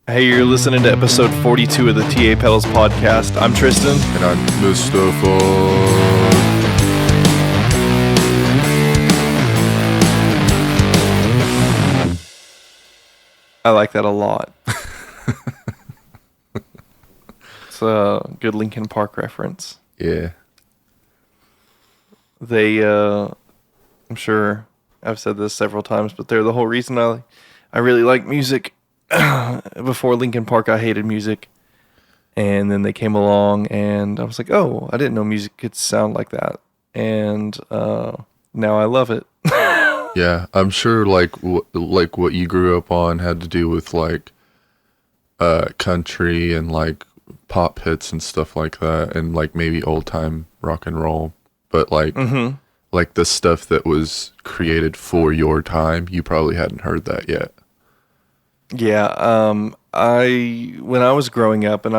Hey, you're listening to episode 42 of the TA Pedals podcast. I'm Tristan. And I'm Mustafa. I like that a lot. It's a good Linkin Park reference. Yeah. I'm sure I've said this several times, but they're the whole reason I really like music. Before Linkin Park, I hated music. And then they came along, and I was like, oh, I didn't know music could sound like that. And now I love it. Yeah, I'm sure like what you grew up on had to do with like country and like pop hits and stuff like that, and like maybe old time rock and roll. But like like the stuff that was created for your time, you probably hadn't heard that yet. Yeah, when I was growing up, and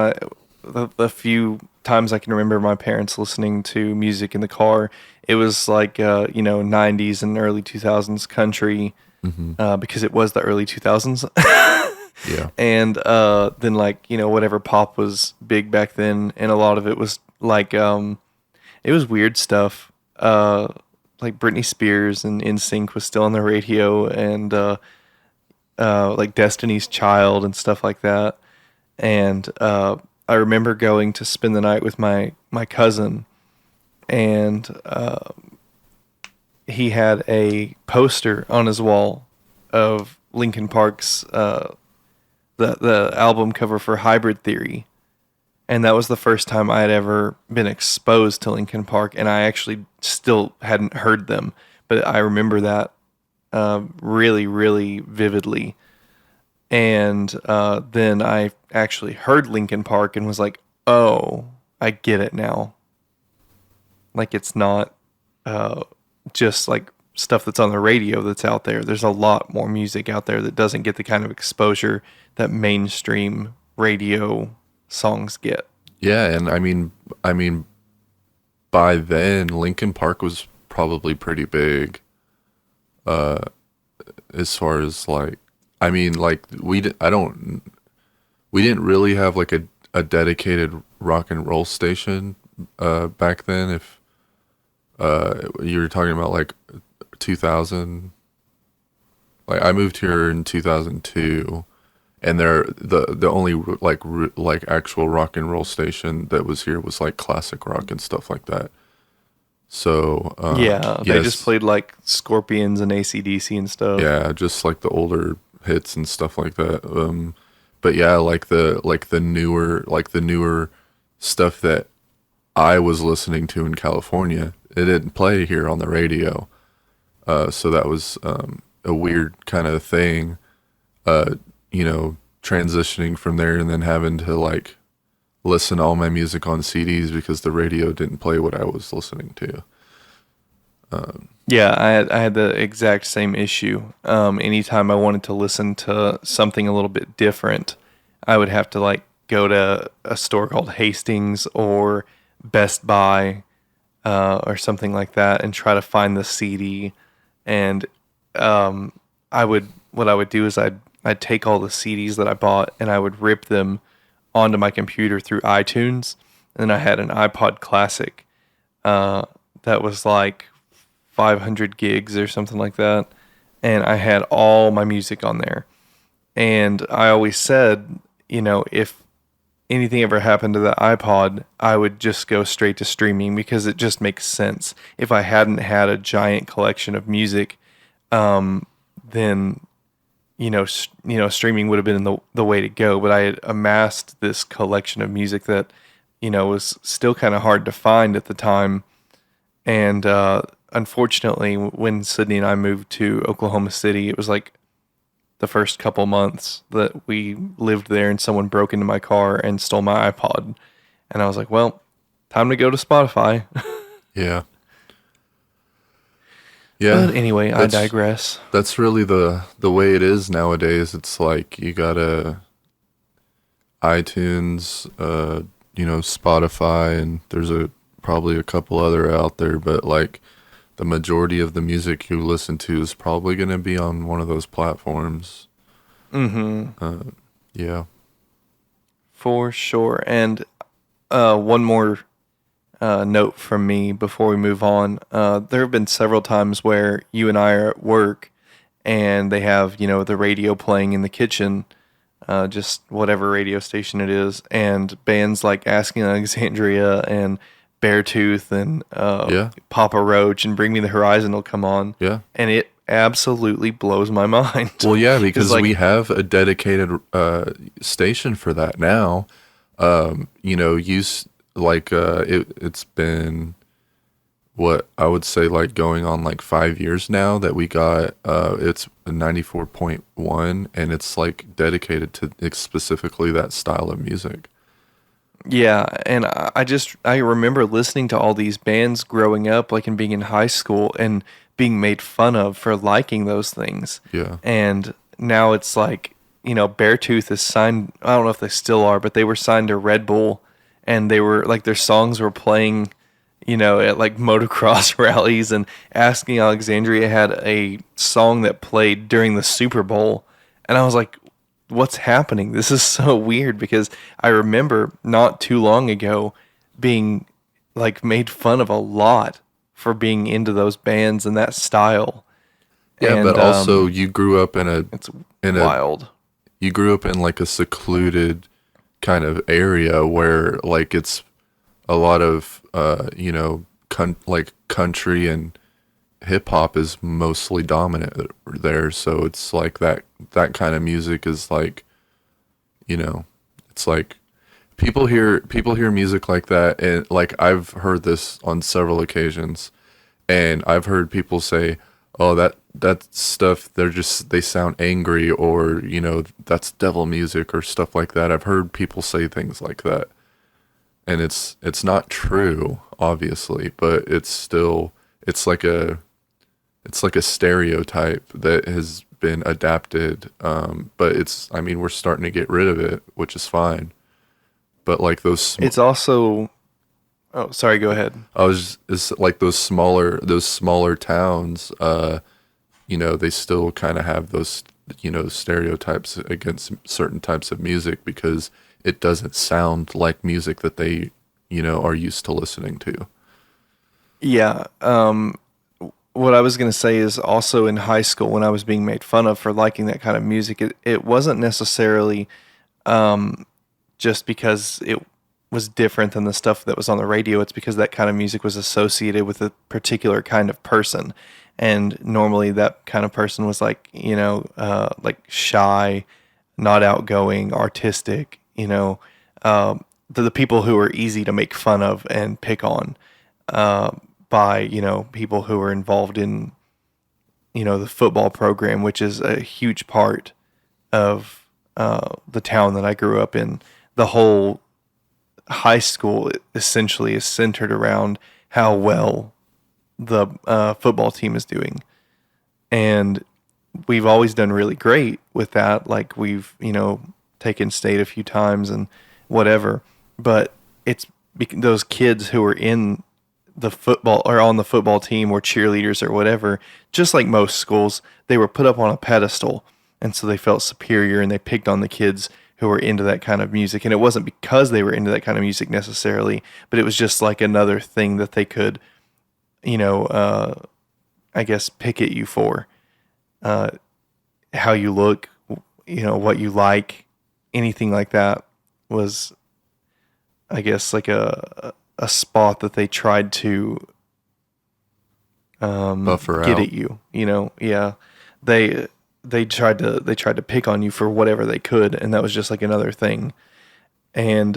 the few times I can remember my parents listening to music in the car, it was like 90s and early 2000s country, because it was the early 2000s. Yeah. And then like whatever pop was big back then, and a lot of it was like it was weird stuff. Like Britney Spears and NSYNC was still on the radio, and like Destiny's Child and stuff like that. And I remember going to spend the night with my cousin, and he had a poster on his wall of Linkin Park's the album cover for Hybrid Theory. And that was the first time I had ever been exposed to Linkin Park, and I actually still hadn't heard them, but I remember that really, really vividly. And then I actually heard Linkin Park and was like, oh, I get it now. Like, it's not just like stuff that's on the radio that's out there. There's a lot more music out there that doesn't get the kind of exposure that mainstream radio songs get. Yeah, and I mean by then Linkin Park was probably pretty big as far as like like we didn't really have like a dedicated rock and roll station back then. If you were talking about like 2000, like I moved here in 2002, and the only like actual rock and roll station that was here was like classic rock and stuff like that. So They just played like Scorpions and AC/DC and stuff. Yeah, just like the older hits and stuff like that. But yeah, like the newer stuff that I was listening to in California, it didn't play here on the radio. So that was a weird kind of thing. Transitioning from there and then having to like listen to all my music on CDs because the radio didn't play what I was listening to. Yeah, I had the exact same issue. Anytime I wanted to listen to something a little bit different, I would have to like go to a store called Hastings or Best Buy or something like that and try to find the CD. And what I would do is I'd take all the CDs that I bought and I would rip them onto my computer through iTunes. And then I had an iPod Classic that was like 500 gigs or something like that. And I had all my music on there. And I always said, if anything ever happened to the iPod, I would just go straight to streaming because it just makes sense. If I hadn't had a giant collection of music, then streaming would have been the way to go. But I had amassed this collection of music that was still kind of hard to find at the time. And unfortunately, when Sydney and I moved to Oklahoma City, it was like the first couple months that we lived there, and someone broke into my car and stole my iPod. And I was like, well, time to go to Spotify. Yeah. Yeah. But anyway, I digress. That's really the way it is nowadays. It's like you gotta iTunes, Spotify, and there's probably a couple other out there, but like the majority of the music you listen to is probably gonna be on one of those platforms. Mm-hmm. Yeah. For sure. And one more note from me before we move on. There have been several times where you and I are at work and they have, the radio playing in the kitchen, just whatever radio station it is, and bands like Asking Alexandria and Beartooth and Yeah. Papa Roach and Bring Me the Horizon will come on. Yeah. And it absolutely blows my mind. Well, yeah, 'Cause, because like, we have a dedicated station for that now. It's been what I would say like going on like 5 years now that we got it's a 94.1 and it's like dedicated to specifically that style of music. yeah, and I remember listening to all these bands growing up, like, and being in high school and being made fun of for liking those things. Yeah. And now it's like, Beartooth is signed. I don't know if they still are, but they were signed to Red Bull, and they were like their songs were playing, at like motocross rallies. And Asking Alexandria had a song that played during the Super Bowl, and I was like, what's happening? This is so weird, because I remember not too long ago being like made fun of a lot for being into those bands and that style. Yeah, And but also you grew up in a it's in a wild. you grew up in like a secluded kind of area where like it's a lot of like country and hip hop is mostly dominant there, so it's like that kind of music is like, it's like people hear music like that, and like I've heard this on several occasions, and I've heard people say, "Oh, that stuff, they sound angry," or that's devil music or stuff like that. I've heard people say things like that, and it's not true, obviously, but it's like a stereotype that has been adapted. But we're starting to get rid of it, which is fine. But like It's also. Oh, sorry. Go ahead. it's like those smaller towns, they still kind of have those, stereotypes against certain types of music because it doesn't sound like music that they, are used to listening to. Yeah. What I was going to say is also in high school when I was being made fun of for liking that kind of music, it wasn't necessarily just because it was different than the stuff that was on the radio. It's because that kind of music was associated with a particular kind of person. And normally that kind of person was like, like shy, not outgoing, artistic, the people who are easy to make fun of and pick on by, people who are involved in, the football program, which is a huge part of the town that I grew up in. The whole high school essentially is centered around how well the football team is doing. And we've always done really great with that. Like we've, taken state a few times and whatever. But it's those kids who are in the football or on the football team or cheerleaders or whatever, just like most schools, they were put up on a pedestal. And so they felt superior and they picked on the kids who were into that kind of music. And it wasn't because they were into that kind of music necessarily, but it was just like another thing that they could, I guess, pick at you for. How you look, what you like, anything like that was, I guess, like a spot that they tried to Buffer get out. at you. Yeah, they tried to pick on you for whatever they could, and that was just like another thing. And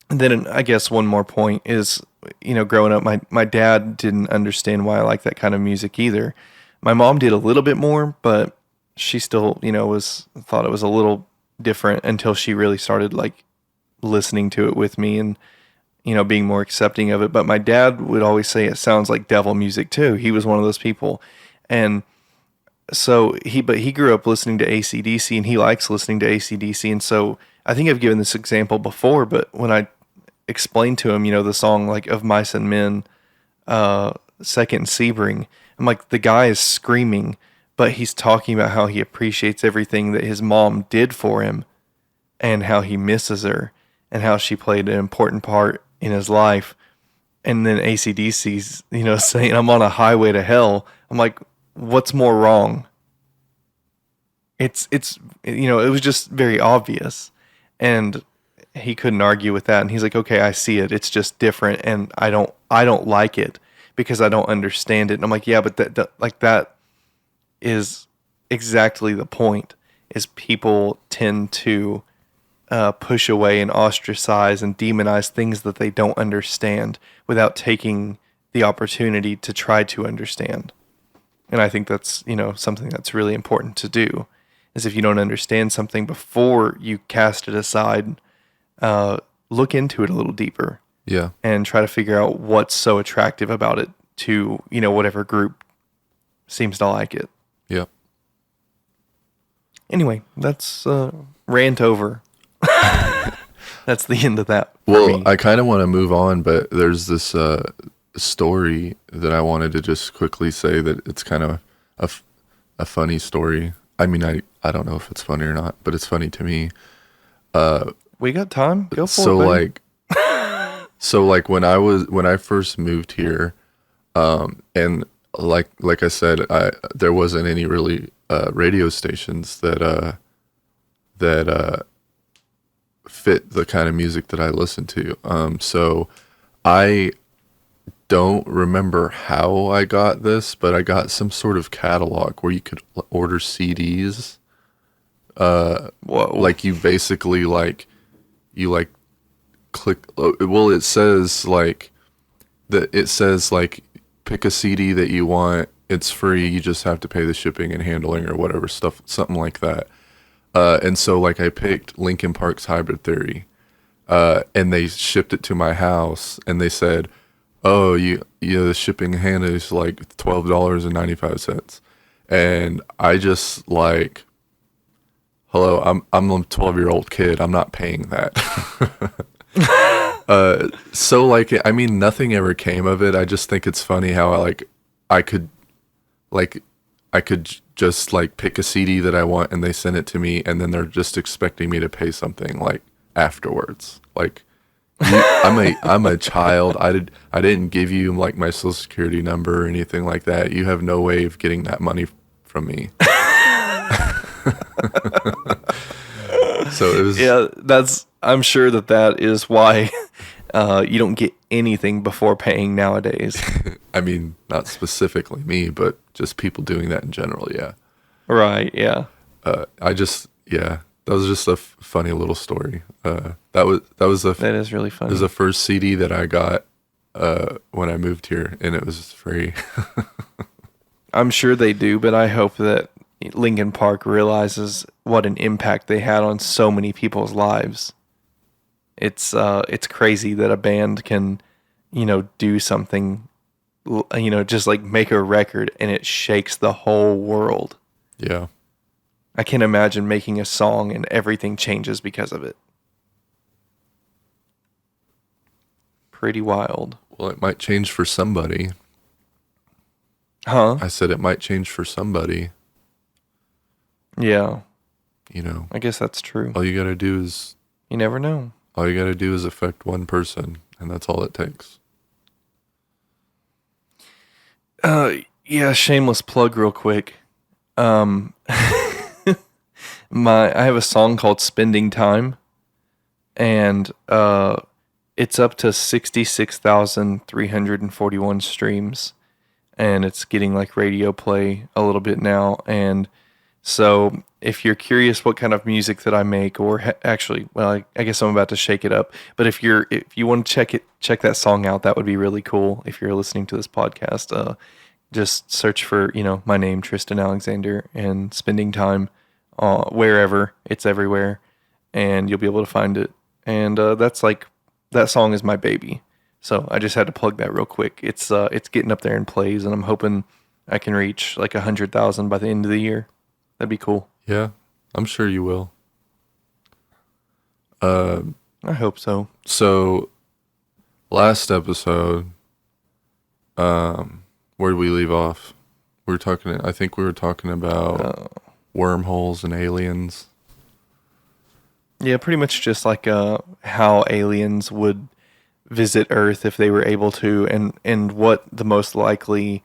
then I guess one more point is, growing up, my dad didn't understand why I like that kind of music either. My mom did a little bit more, but she still, thought it was a little different until she really started like listening to it with me and, being more accepting of it. But my dad would always say it sounds like devil music too. He was one of those people. And so he grew up listening to AC/DC and he likes listening to AC/DC. And so I think I've given this example before, but when I explained to him, the song like Of Mice and Men, Second and Sebring, I'm like, the guy is screaming, but he's talking about how he appreciates everything that his mom did for him and how he misses her and how she played an important part in his life. And then AC/DC's, saying, I'm on a highway to hell. I'm like, what's more wrong? It was just very obvious. And he couldn't argue with that. And he's like, okay, I see it. It's just different. And I don't like it because I don't understand it. And I'm like, yeah, but that is exactly the point, is people tend to push away and ostracize and demonize things that they don't understand without taking the opportunity to try to understand. And I think that's, something that's really important to do, is if you don't understand something before you cast it aside, look into it a little deeper. Yeah. And try to figure out what's so attractive about it to, whatever group seems to like it. Yeah. Anyway, that's rant over. That's the end of that. Well, I kind of want to move on, but there's this story that I wanted to just quickly say that it's kind of a funny story. I mean, I don't know if it's funny or not, but it's funny to me. We got time. Go for it. So when I first moved here, and like I said, there wasn't any really radio stations that fit the kind of music that I listen to. So I don't remember how I got this, but I got some sort of catalog where you could order CDs. Whoa. Like you basically click. Well, it says pick a CD that you want. It's free. You just have to pay the shipping and handling or whatever stuff, something like that. And so I picked Linkin Park's Hybrid Theory, and they shipped it to my house, and they said, "Oh, the shipping hand is like $12.95," and I just hello, I'm a 12-year-old kid. I'm not paying that. So I mean, nothing ever came of it. I just think it's funny how I could just pick a CD that I want and they send it to me, and then they're just expecting me to pay something afterwards. I'm a child. I didn't give you my social security number or anything like that. You have no way of getting that money from me. So it was. Yeah, I'm sure that is why you don't get anything before paying nowadays. I mean, not specifically me, but just people doing that in general. Yeah. Right. Yeah. That was just a funny little story. That is really funny. It was the first CD that I got when I moved here, and it was free. I'm sure they do, but I hope that Linkin Park realizes what an impact they had on so many people's lives. It's crazy that a band can, do something, just make a record and it shakes the whole world. Yeah. I can't imagine making a song and everything changes because of it. Pretty wild. Well, it might change for somebody. Huh? I said it might change for somebody. Yeah. I guess that's true. All you gotta do is... You never know. All you gotta do is affect one person, and that's all it takes. Yeah, shameless plug real quick. I have a song called Spending Time, and it's up to 66,341 streams, and it's getting radio play a little bit now. And so if you're curious what kind of music that I make, or actually, well, I guess I'm about to shake it up, but if you want to check that song out, that would be really cool. If you're listening to this podcast, just search for, my name, Tristan Alexander, and Spending Time, wherever. It's everywhere, and you'll be able to find it. And that song is my baby. So I just had to plug that real quick. It's getting up there in plays, and I'm hoping I can reach 100,000 by the end of the year. That'd be cool. Yeah, I'm sure you will. I hope so. So, last episode, where did we leave off? I think we were talking about wormholes and aliens. Yeah, pretty much just like how aliens would visit Earth if they were able to, and what the most likely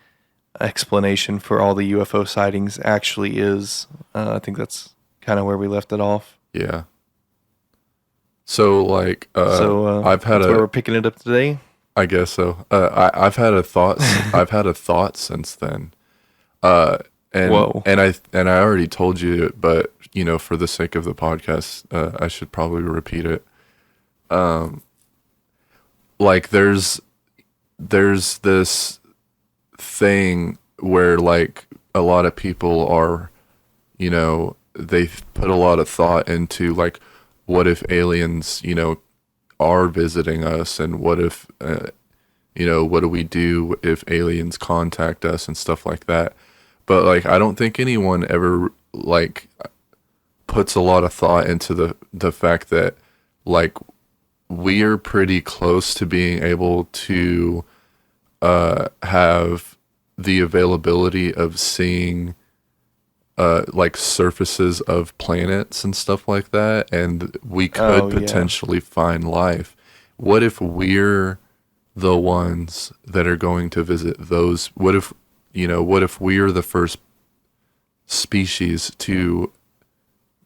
explanation for all the UFO sightings actually is. I think that's kind of where we left it off. Yeah. So like So I've had that's where a we're picking it up today. I guess so. I've had a thought I've had a thought since then. Uh Whoa. and I already told you it, but you know, for the sake of the podcast, I should probably repeat it. Like there's this thing where like a lot of people are, you know, they've put a lot of thought into like what if aliens, you know, are visiting us, and what if you know, what do we do if aliens contact us and stuff like that. But like I don't think anyone ever like puts a lot of thought into the fact that like we're pretty close to being able to have the availability of seeing like surfaces of planets and stuff like that, and we could Oh yeah. potentially find life. What if we're the ones that are going to visit those? What if, you know, what if we're the first species to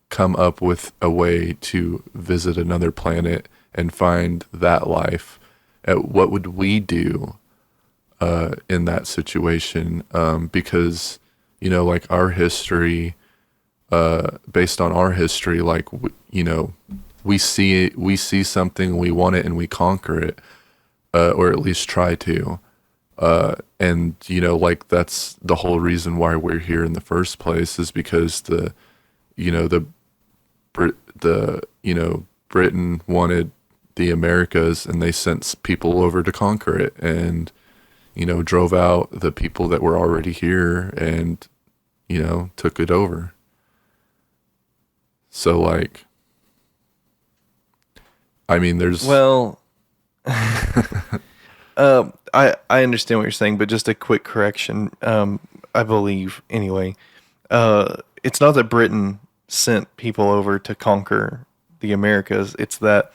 come up with a way to visit another planet and find that life? What would we do in that situation? Because, you know, like our history, based on our history, like, you know, we see something, we want it, and we conquer it, or at least try to. And you know, like that's the whole reason why we're here in the first place, is because you know, you know, Britain wanted the Americas, and they sent people over to conquer it, and you know, drove out the people that were already here, and you know, took it over. So like, I mean, there's Well, I understand what you're saying, but just a quick correction. I believe anyway. It's not that Britain sent people over to conquer the Americas. It's that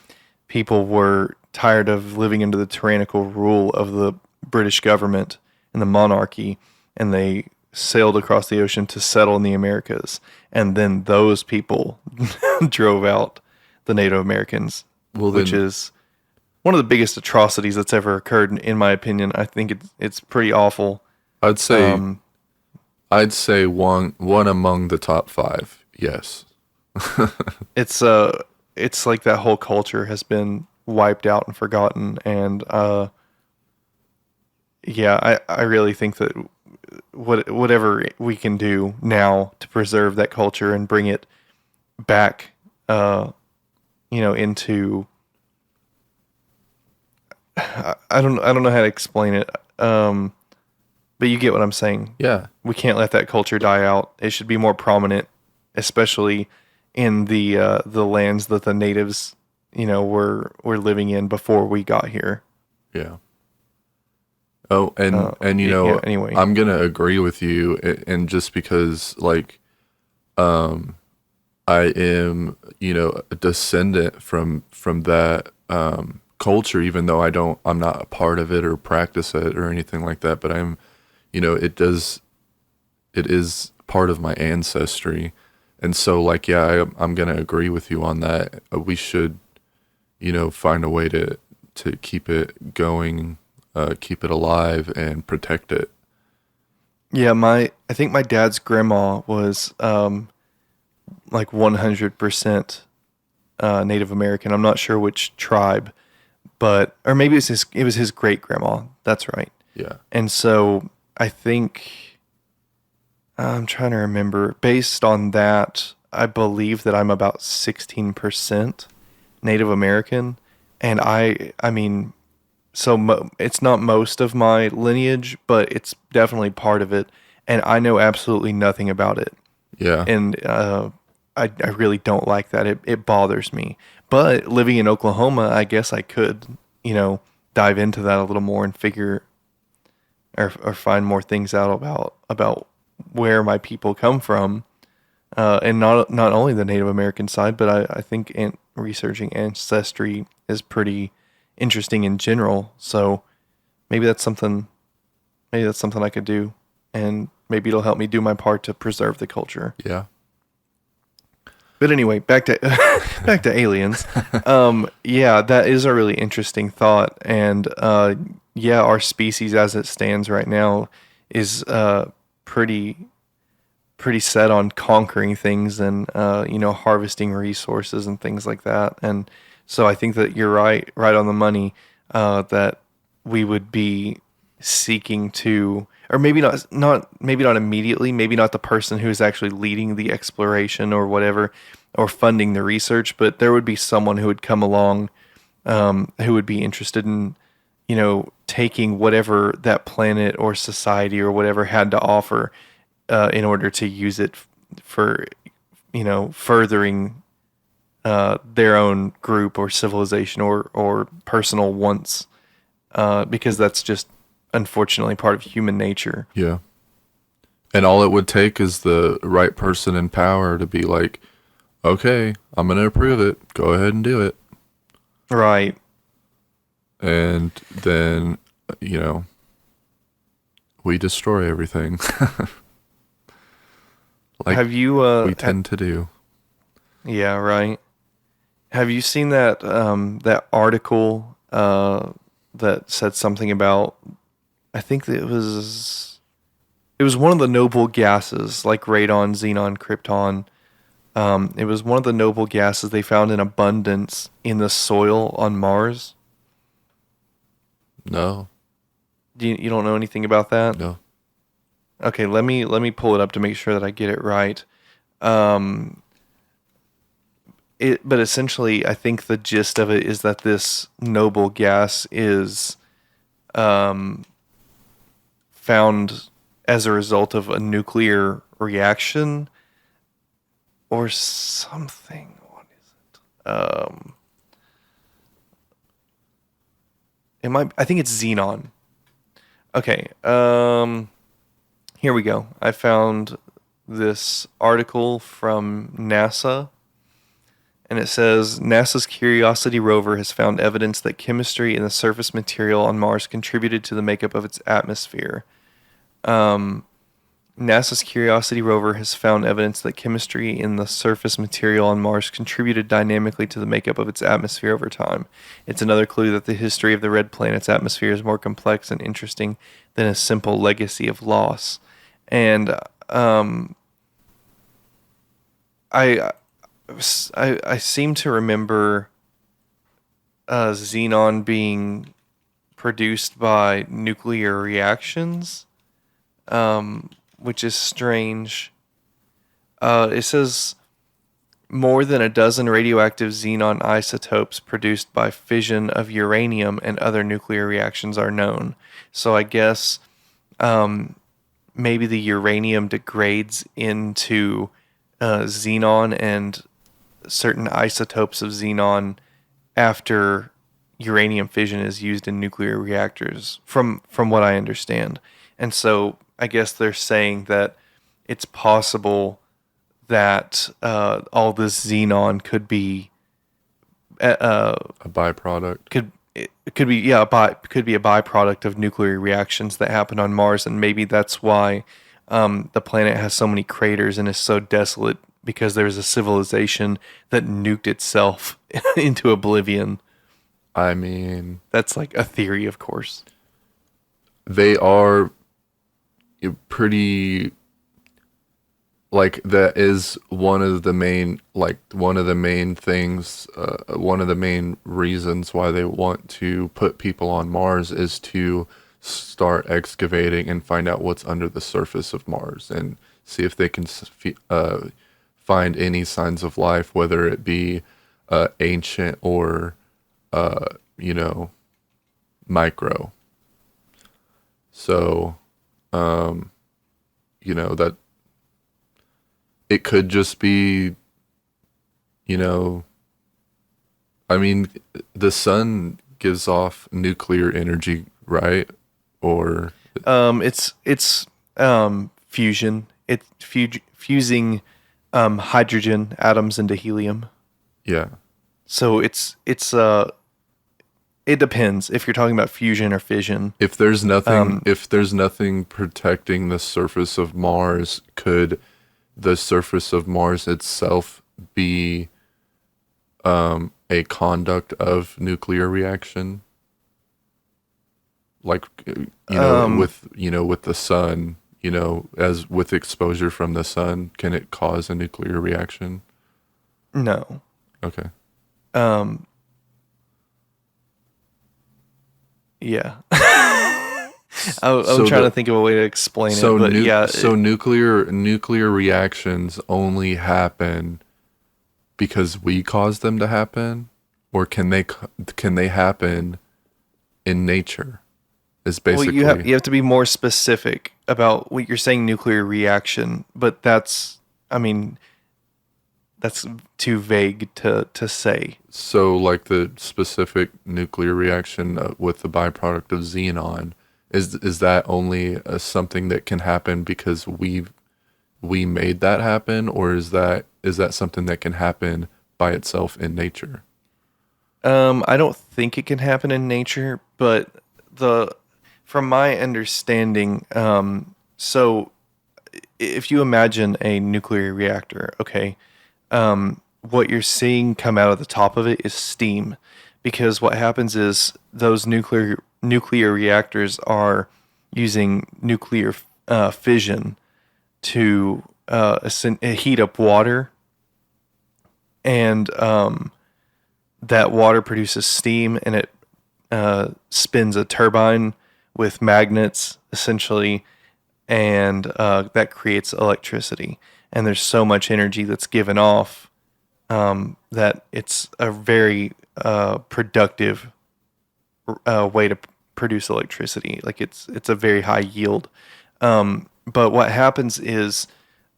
people were tired of living under the tyrannical rule of the British government and the monarchy, and they sailed across the ocean to settle in the Americas. And then those people drove out the Native Americans, well which then is one of the biggest atrocities that's ever occurred, in my opinion. I think it's pretty awful. I'd say Um, one among the top five. Yes. it's like that whole culture has been wiped out and forgotten, and yeah, I really think that whatever we can do now to preserve that culture and bring it back, you know, into I don't know how to explain it. But you get what I'm saying. Yeah. We can't let that culture die out. It should be more prominent, especially in the lands that the natives, you know, were living in before we got here. Yeah. Oh, and you Yeah. know, Anyway, I'm gonna agree with you, and just because like I am, you know, a descendant from that culture, even though I'm not a part of it or practice it or anything like that, but I'm, you know, it is part of my ancestry, and so like yeah, I'm gonna agree with you on that. We should, you know, find a way to keep it going, keep it alive, and protect it. yeah, I think my dad's grandma was like 100% Native American. I'm not sure which tribe, but or maybe it was his great grandma. That's right. Yeah. And so I think I'm trying to remember. Based on that, I believe that I'm about 16% Native American, and I mean, so it's not most of my lineage, but it's definitely part of it, and I know absolutely nothing about it, Yeah. and I really don't like that. It bothers me. But living in Oklahoma, I guess I could, you know, dive into that a little more and figure or find more things out about where my people come from. and not only the Native American side, but I think researching ancestry is pretty interesting in general. So maybe that's something I could do, and maybe it'll help me do my part to preserve the culture. Yeah. But anyway, back to back to aliens. Yeah, that is a really interesting thought, and yeah, our species as it stands right now is pretty pretty set on conquering things and harvesting resources and things like that. And so I think that you're right on the money, that we would be seeking to, or maybe not immediately, maybe not the person who's actually leading the exploration or whatever, or funding the research, but there would be someone who would come along, who would be interested in taking whatever that planet or society or whatever had to offer, in order to use it for furthering their own group or civilization or personal wants, because that's just unfortunately part of human nature. Yeah. And all it would take is the right person in power to be like, okay, I'm going to approve it. Go ahead and do it. Right. And then, we destroy everything. Like Have you we tend to do. yeah, right. Have you seen that article that said something about, I think that it was one of the noble gases like radon, xenon, krypton. It was one of the noble gases they found in abundance in the soil on Mars. No, You don't know anything about that? no. Okay, let me pull it up to make sure that I get it right. But essentially, I think the gist of it is that this noble gas is found as a result of a nuclear reaction or something. What is it? I think it's xenon. Okay. Here we go. I found this article from NASA, and it says NASA's Curiosity rover has found evidence that chemistry in the surface material on Mars contributed to the makeup of its atmosphere. NASA's Curiosity rover has found evidence that chemistry in the surface material on Mars contributed dynamically to the makeup of its atmosphere over time. It's another clue that the history of the red planet's atmosphere is more complex and interesting than a simple legacy of loss. And I seem to remember xenon being produced by nuclear reactions, which is strange. It says more than a dozen radioactive xenon isotopes produced by fission of uranium and other nuclear reactions are known. So I guess maybe the uranium degrades into xenon and certain isotopes of xenon after uranium fission is used in nuclear reactors, from what I understand. And so I guess they're saying that it's possible that all this xenon could be A byproduct. could be a byproduct of nuclear reactions that happen on Mars, and maybe that's why the planet has so many craters and is so desolate, because there's a civilization that nuked itself into oblivion. I mean, That's like a theory, of course. they are pretty, like, that is one of the main things, one of the main reasons why they want to put people on Mars is to start excavating and find out what's under the surface of Mars and see if they can find any signs of life, whether it be ancient or micro. So that it could just be, I mean, the sun gives off nuclear energy, right? Or It's fusion. It's fusing hydrogen atoms into helium. Yeah. So it depends if you're talking about fusion or fission. If there's nothing protecting the surface of Mars, could the surface of Mars itself be a conduct of nuclear reaction? Like with the sun, as with exposure from the sun, can it cause a nuclear reaction? No. Okay. Um, yeah. I'm So trying to think of a way to explain it, but yeah, so nuclear reactions only happen because we cause them to happen, or can they happen in nature? Is well, you basically have to be more specific about what you're saying nuclear reaction, but I mean, that's too vague to say. so like the specific nuclear reaction with the byproduct of xenon. Is that only something that can happen because we made that happen, or is that something that can happen by itself in nature? I don't think it can happen in nature, but the from my understanding, so if you imagine a nuclear reactor, okay, what you're seeing come out of the top of it is steam, because what happens is those nuclear reactors are using nuclear fission to heat up water, and that water produces steam, and it spins a turbine with magnets essentially, and that creates electricity. And there's so much energy that's given off that it's a very productive way to produce electricity. Like it's a very high yield. But what happens is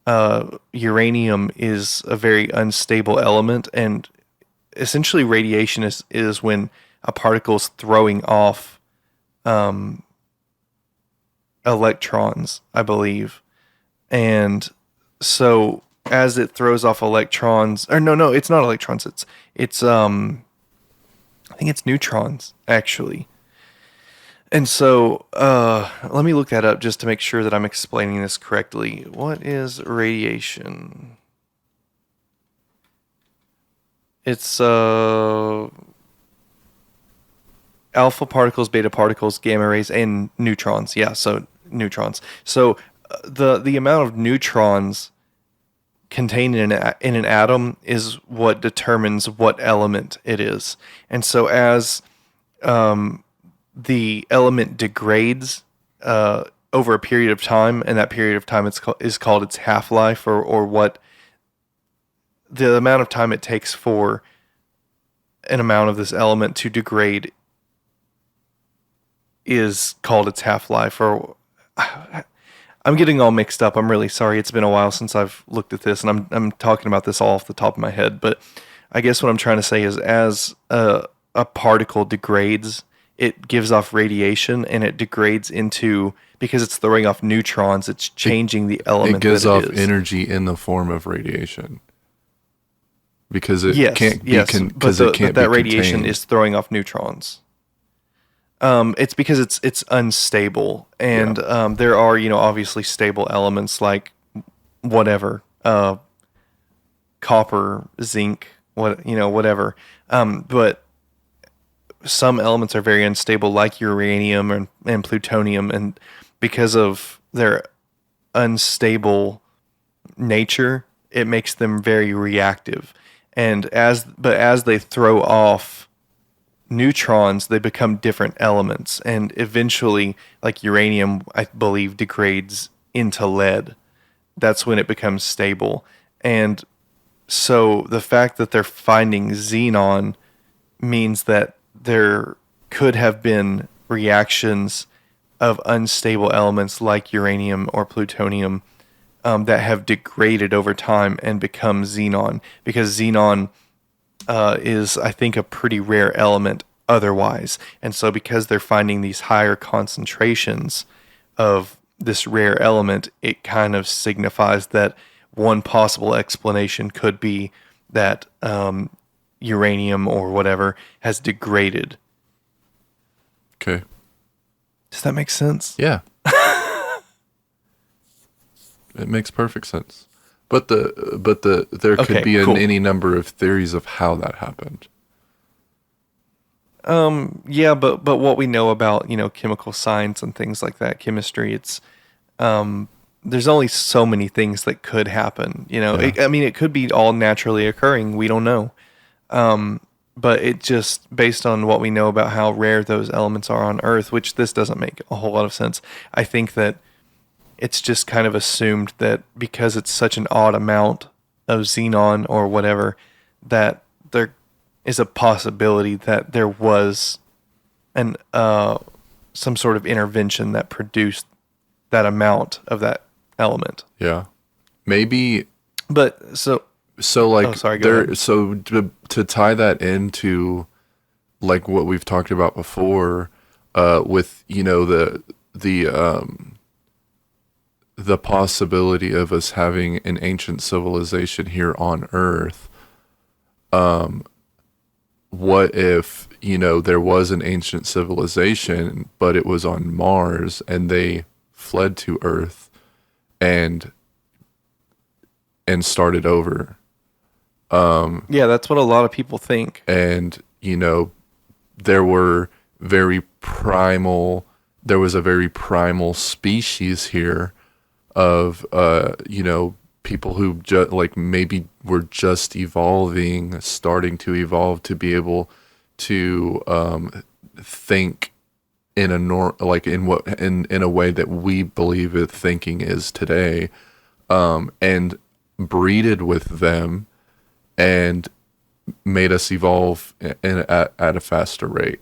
uranium is a very unstable element, and essentially radiation is when a particle is throwing off electrons, I believe. And so as it throws off electrons, or no, it's not electrons. It's I think it's neutrons actually. And so let me look that up just to make sure that I'm explaining this correctly. What is radiation? It's alpha particles, beta particles, gamma rays, and neutrons. Yeah, so neutrons. So the amount of neutrons contained in an atom is what determines what element it is. And so as the element degrades over a period of time, and that period of time is called its half-life, or what the amount of time it takes for an amount of this element to degrade is called its half-life. Or I'm getting all mixed up. I'm really sorry. It's been a while since I've looked at this, and I'm talking about this all off the top of my head. But I guess what I'm trying to say is, as a particle degrades, it gives off radiation, and it degrades into, because it's throwing off neutrons, it's changing the element. It gives off is. Energy in the form of radiation. Because it yes, can't be yes, because but it can't that be radiation contained. is throwing off neutrons. It's because it's unstable, and there are obviously stable elements like whatever, copper, zinc, whatever. But some elements are very unstable, like uranium and plutonium, and because of their unstable nature, it makes them very reactive. And as they throw off neutrons, they become different elements, and eventually, like uranium, I believe, degrades into lead. That's when it becomes stable. And so the fact that they're finding xenon means that there could have been reactions of unstable elements like uranium or plutonium that have degraded over time and become xenon, because xenon is, I think, a pretty rare element otherwise. And so because they're finding these higher concentrations of this rare element, it kind of signifies that one possible explanation could be that uranium or whatever has degraded. Okay. Does that make sense? Yeah. It makes perfect sense. But there could Okay, be cool. any number of theories of how that happened. Yeah, but what we know about, chemical science and things like that, chemistry, it's there's only so many things that could happen. Yeah. I mean, it could be all naturally occurring. We don't know. But it just based on what we know about how rare those elements are on Earth, which this doesn't make a whole lot of sense. I think that it's just kind of assumed that because it's such an odd amount of xenon or whatever, that there is a possibility that there was an some sort of intervention that produced that amount of that element. Yeah. Maybe But so like oh, sorry, go ahead. so to tie that into like what we've talked about before, with the possibility of us having an ancient civilization here on Earth. What if, there was an ancient civilization, but it was on Mars and they fled to Earth and started over. Yeah, that's what a lot of people think. And, there was a very primal species here of, people who like maybe were just starting to evolve to be able to think in in a way that we believe it thinking is today, and breeded with them and made us evolve at a faster rate.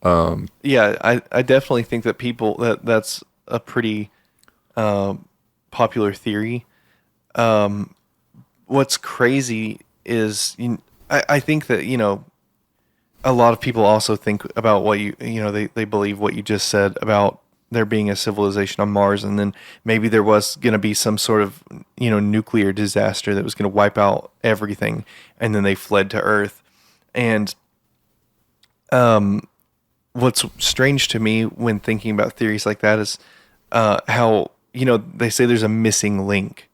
Yeah, I definitely think that that's a pretty popular theory. What's crazy is I think that a lot of people also think about what they believe what you just said about there being a civilization on Mars, and then maybe there was going to be some sort of nuclear disaster that was going to wipe out everything, and then they fled to Earth. And what's strange to me when thinking about theories like that is how they say there's a missing link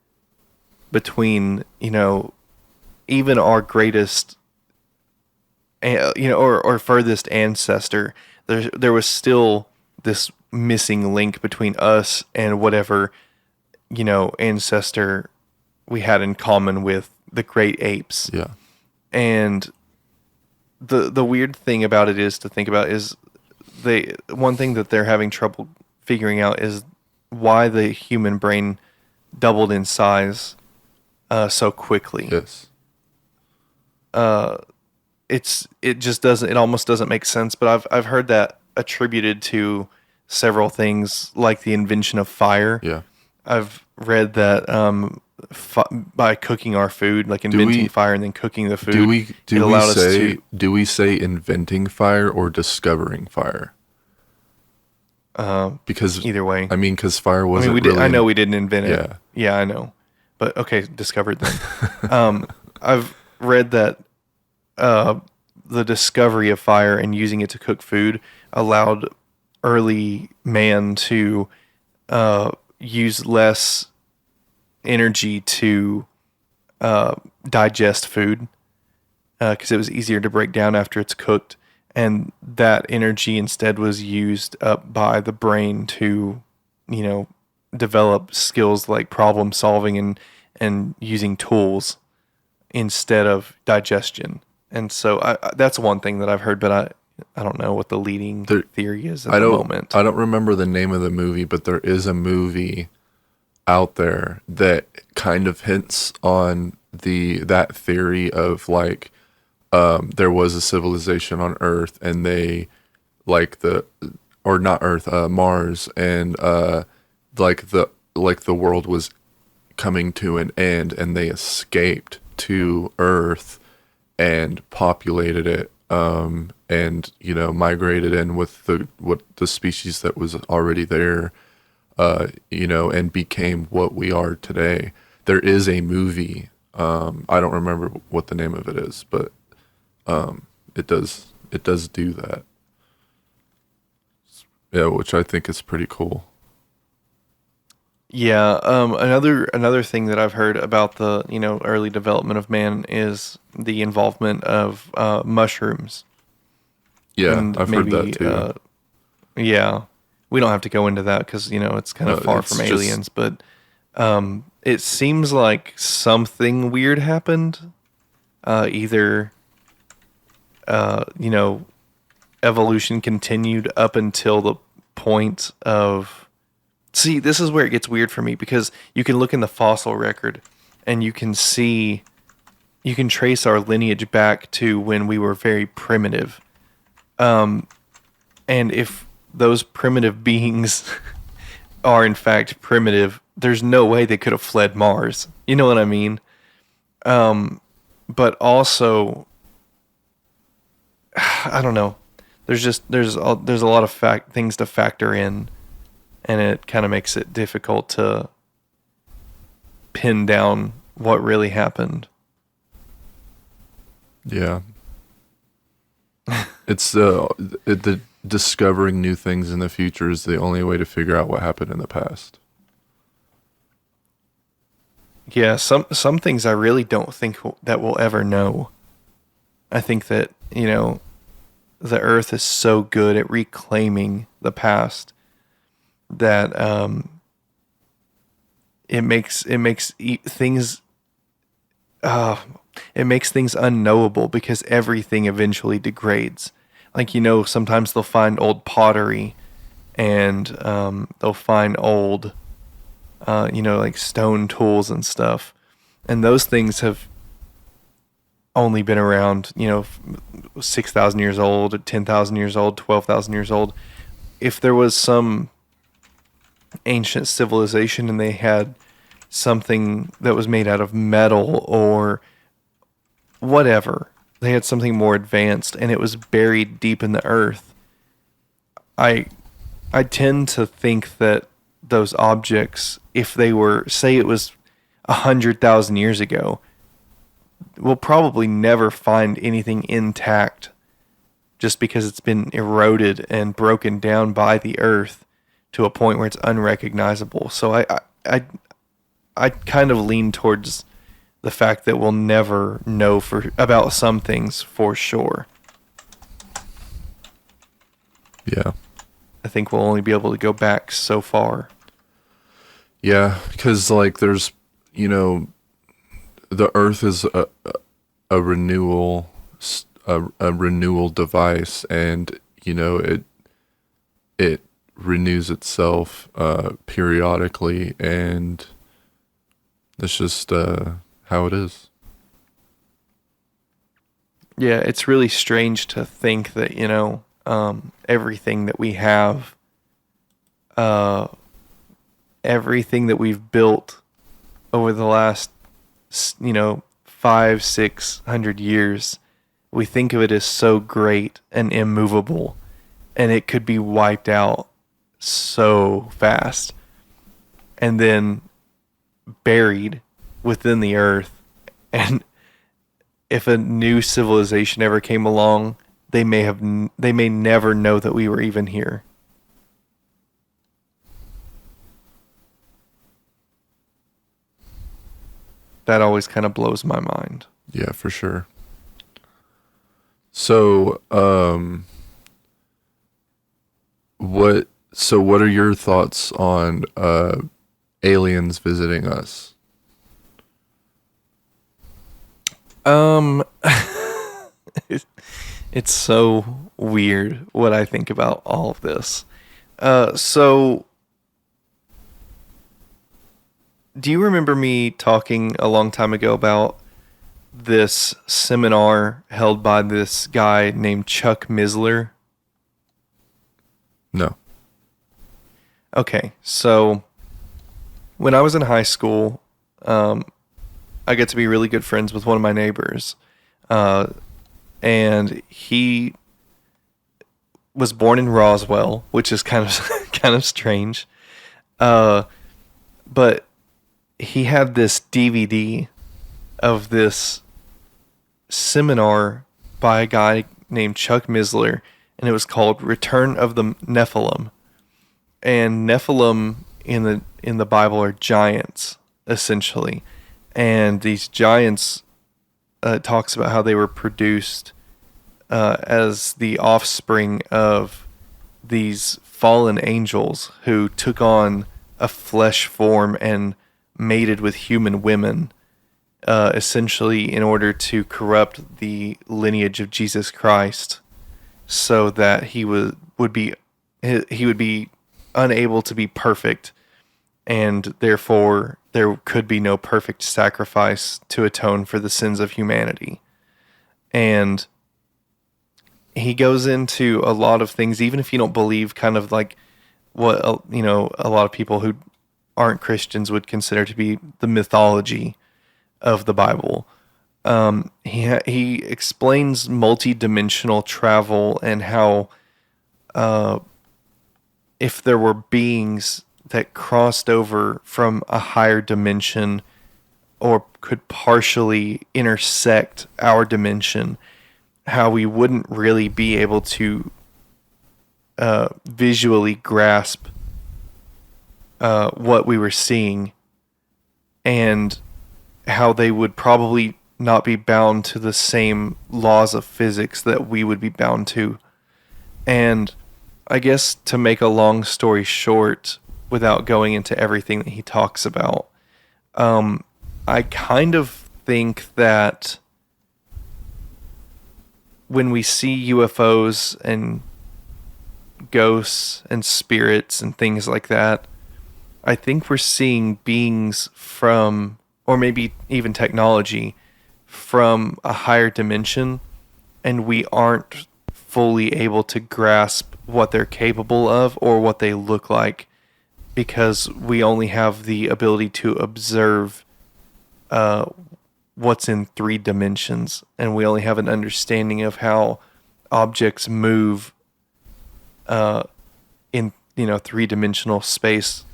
between even our greatest or furthest ancestor. There was still this missing link between us and whatever ancestor we had in common with the great apes. Yeah. And the weird thing about it is to think about is one thing that they're having trouble figuring out is why the human brain doubled in size so quickly. Yes. It almost doesn't make sense, but I've heard that attributed to several things like the invention of fire. Yeah. I've read that by cooking our food, like inventing fire and then cooking the food, do we say inventing fire or discovering fire? Because either way, I mean, because fire wasn't. I know we didn't invent it. Yeah. Yeah, I know. But okay, discovered then. I've read that the discovery of fire and using it to cook food allowed early man to use less energy to digest food because it was easier to break down after it's cooked. And that energy instead was used up by the brain to, develop skills like problem solving and using tools instead of digestion. And so that's one thing that I've heard, but I don't know what the leading theory is at the moment. I don't remember the name of the movie, but there is a movie out there that kind of hints on that theory of like there was a civilization on Earth and they Mars, and the world was coming to an end and they escaped to Earth and populated it, and migrated in with the species that was already there, and became what we are today. there is a movie. I don't remember what the name of it is, but it does do that. Yeah, which I think is pretty cool. Yeah, another thing that I've heard about the early development of man is the involvement of mushrooms Yeah, and I've heard that maybe too. yeah, we don't have to go into that because it's kind No, of far it's from just aliens, but it seems like something weird happened. Either you know evolution continued up until the point of see, this is where it gets weird for me because you can look in the fossil record and you can trace our lineage back to when we were very primitive. And if those primitive beings are in fact primitive, there's no way they could have fled Mars. You know what I mean? But also, I don't know. There's a lot of things to factor in, and it kind of makes it difficult to pin down what really happened. yeah. It's the discovering new things in the future is the only way to figure out what happened in the past. Yeah, some things I really don't think that we'll ever know. I think that the Earth is so good at reclaiming the past that things uh, it makes things unknowable because everything eventually degrades. Like sometimes they'll find old pottery, and they'll find old, like stone tools and stuff, and those things have only been around, 6,000 years old, 10,000 years old, 12,000 years old. If there was some ancient civilization and they had something that was made out of metal or whatever, they had something more advanced and it was buried deep in the earth, I I tend to think that those objects, if they were, say it was 100,000 years ago, we'll probably never find anything intact just because it's been eroded and broken down by the earth to a point where it's unrecognizable. So I kind of lean towards the fact that we'll never know for about some things for sure. Yeah. I think we'll only be able to go back so far. Yeah, because like there's, you know, the Earth is a renewal a renewal device, and you know it renews itself periodically, and that's just how it is. Yeah, it's really strange to think that, everything that we have, uh, everything that we've built over the last, 500-600 years, we think of it as so great and immovable, and it could be wiped out so fast and then buried within the earth. And if a new civilization ever came along, they may never know that we were even here. That always kind of blows my mind. Yeah, for sure. So, what are your thoughts on aliens visiting us? Um, it's so weird what I think about all of this. So do you remember me talking a long time ago about this seminar held by this guy named Chuck Misler? No. Okay, so when I was in high school, I got to be really good friends with one of my neighbors, and he was born in Roswell, which is kind of kind of strange, but he had this DVD of this seminar by a guy named Chuck Missler, and it was called Return of the Nephilim. And Nephilim in the Bible are giants, essentially. And these giants, talks about how they were produced as the offspring of these fallen angels who took on a flesh form and mated with human women, essentially in order to corrupt the lineage of Jesus Christ, so that he would be unable to be perfect, and therefore there could be no perfect sacrifice to atone for the sins of humanity. And he goes into a lot of things, even if you don't believe kind of like what, a lot of people who aren't Christians would consider to be the mythology of the Bible. He explains multi-dimensional travel and how if there were beings that crossed over from a higher dimension or could partially intersect our dimension, how we wouldn't really be able to visually grasp what we were seeing, and how they would probably not be bound to the same laws of physics that we would be bound to. And I guess to make a long story short, without going into everything that he talks about, I kind of think that when we see UFOs and ghosts and spirits and things like that, I think we're seeing beings from, or maybe even technology, from a higher dimension, and we aren't fully able to grasp what they're capable of or what they look like, because we only have the ability to observe what's in 3 dimensions, and we only have an understanding of how objects move in 3-dimensional space,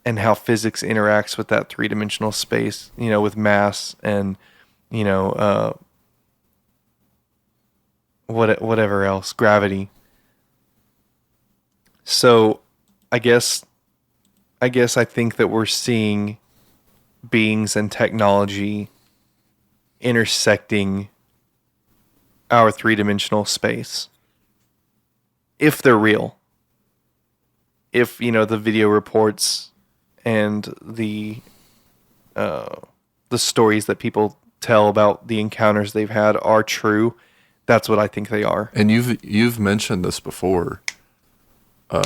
and how physics interacts with that 3-dimensional space, with mass and whatever else, gravity. So I guess I think that we're seeing beings and technology intersecting our 3-dimensional space, if they're real. If the video reports and the stories that people tell about the encounters they've had are true, that's what I think they are. And you've mentioned this before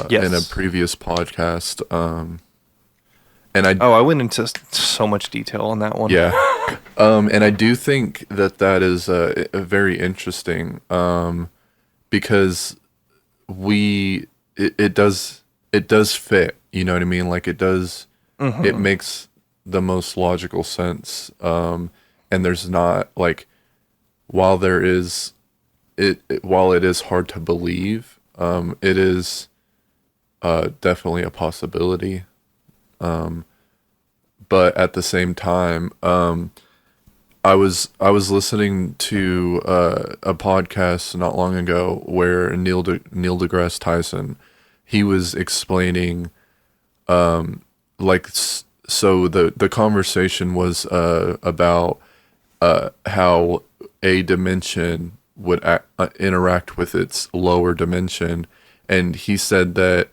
yes. in a previous podcast. And I went into so much detail on that one. Yeah. And I do think that is a very interesting, because it does fit, you know what I mean? Like it does, it makes the most logical sense. And there's not like, while it is hard to believe, it is definitely a possibility. But at the same time, I was listening to a podcast not long ago where Neil deGrasse Tyson, he was explaining, so the conversation was about how a dimension would interact with its lower dimension, and he said that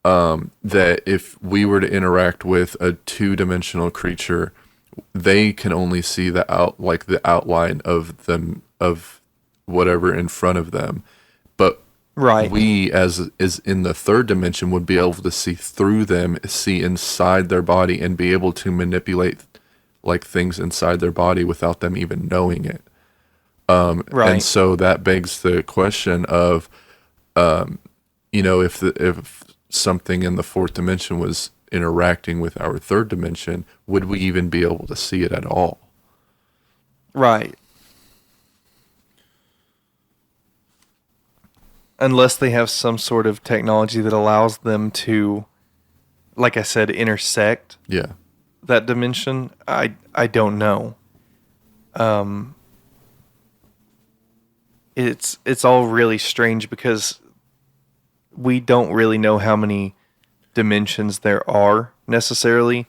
that if we were to interact with a 2-dimensional creature, they can only see the outline of them, of whatever in front of them. But right, we as is in the 3rd dimension would be able to see through them, see inside their body, and be able to manipulate like things inside their body without them even knowing it. right. And so that begs the question of, if something in the 4th dimension was interacting with our 3rd dimension, would we even be able to see it at all? Right. Unless they have some sort of technology that allows them to, like I said, intersect. Yeah. that dimension, I don't know. It's all really strange because we don't really know how many dimensions there are necessarily.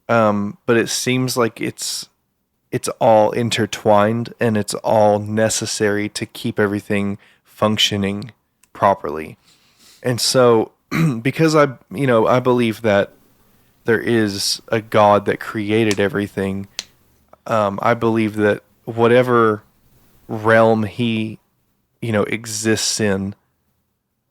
But it seems like it's all intertwined and it's all necessary to keep everything functioning properly. And so because I believe that there is a God that created everything, I believe that whatever realm he, exists in,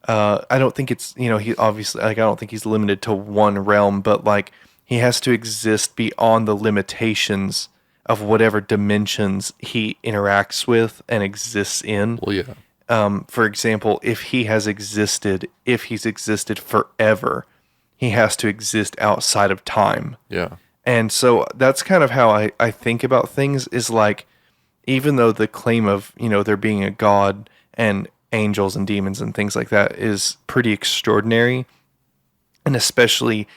I don't think it's, he obviously, like, I don't think he's limited to one realm, but like he has to exist beyond the limitations of whatever dimensions he interacts with and exists in. Well, yeah. For example, if he's existed forever, he has to exist outside of time. Yeah. And so that's kind of how I think about things, is like, even though the claim of, there being a God and angels and demons and things like that is pretty extraordinary, and especially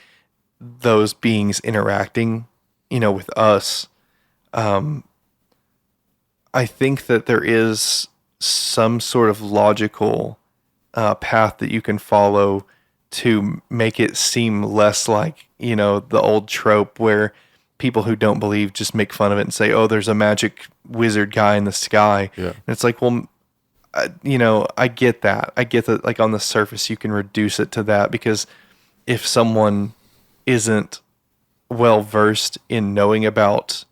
those beings interacting, with us, I think that there is some sort of logical path that you can follow to make it seem less like, the old trope where people who don't believe just make fun of it and say, oh, there's a magic wizard guy in the sky. Yeah. And it's like, well, I get that. I get that, like, on the surface you can reduce it to that, because if someone isn't well versed in knowing about,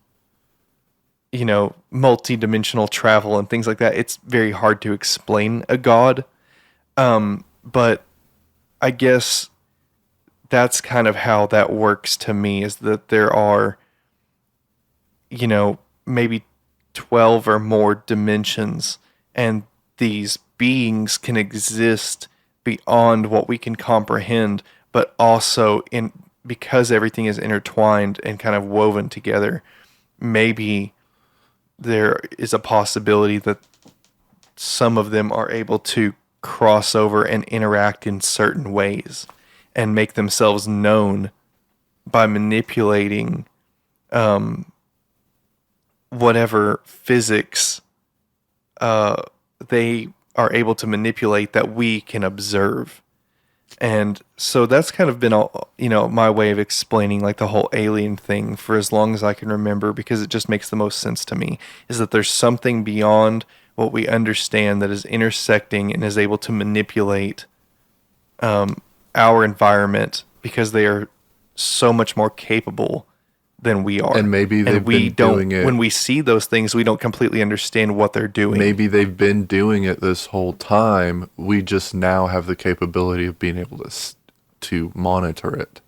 multi-dimensional travel and things like that, it's very hard to explain a god. But I guess that's kind of how that works to me, is that there are, maybe 12 or more dimensions, and these beings can exist beyond what we can comprehend, but also because everything is intertwined and kind of woven together, maybe there is a possibility that some of them are able to cross over and interact in certain ways and make themselves known by manipulating whatever physics they are able to manipulate that we can observe. And so that's kind of been all, my way of explaining, like, the whole alien thing for as long as I can remember, because it just makes the most sense to me, is that there's something beyond what we understand that is intersecting and is able to manipulate our environment, because they are so much more capable than we are. And maybe they've been doing it. When we see those things, we don't completely understand what they're doing. Maybe they've been doing it this whole time. We just now have the capability of being able to monitor it.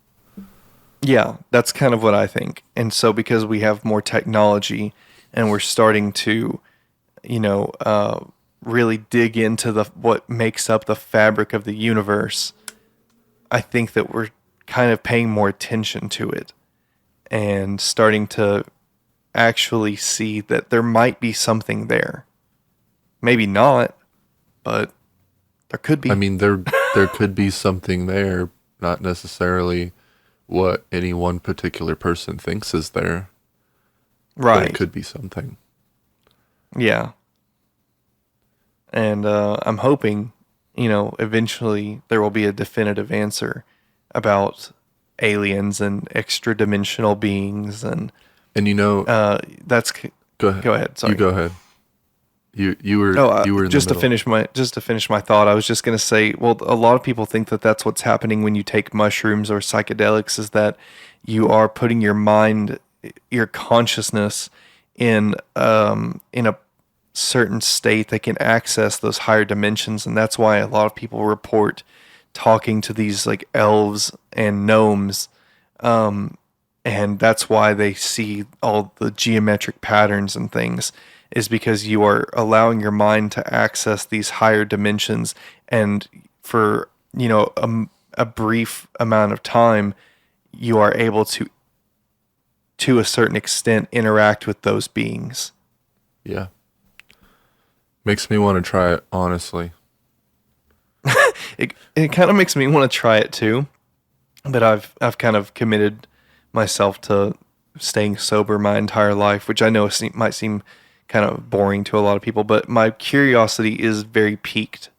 Yeah, that's kind of what I think. And so because we have more technology and we're starting to, really dig into what makes up the fabric of the universe, I think that we're kind of paying more attention to it and starting to actually see that there might be something there. Maybe not, but there could be. I mean, there could be something there, not necessarily what any one particular person thinks is there. Right. But it could be something. Yeah. And I'm hoping, eventually there will be a definitive answer about aliens and extra dimensional beings, and that's go ahead. Go ahead. Sorry. You go ahead. You were in just the to middle. finish my thought. I was just going to say, well, a lot of people think that that's what's happening when you take mushrooms or psychedelics, is that you are putting your mind, your consciousness in a certain state that can access those higher dimensions, and that's why a lot of people report talking to these, like, elves and gnomes, and that's why they see all the geometric patterns and things, is because you are allowing your mind to access these higher dimensions, and for a brief amount of time you are able to a certain extent interact with those beings. Yeah. Makes me want to try it, honestly. It kind of makes me want to try it too, but I've kind of committed myself to staying sober my entire life, which I know might seem kind of boring to a lot of people, but my curiosity is very piqued.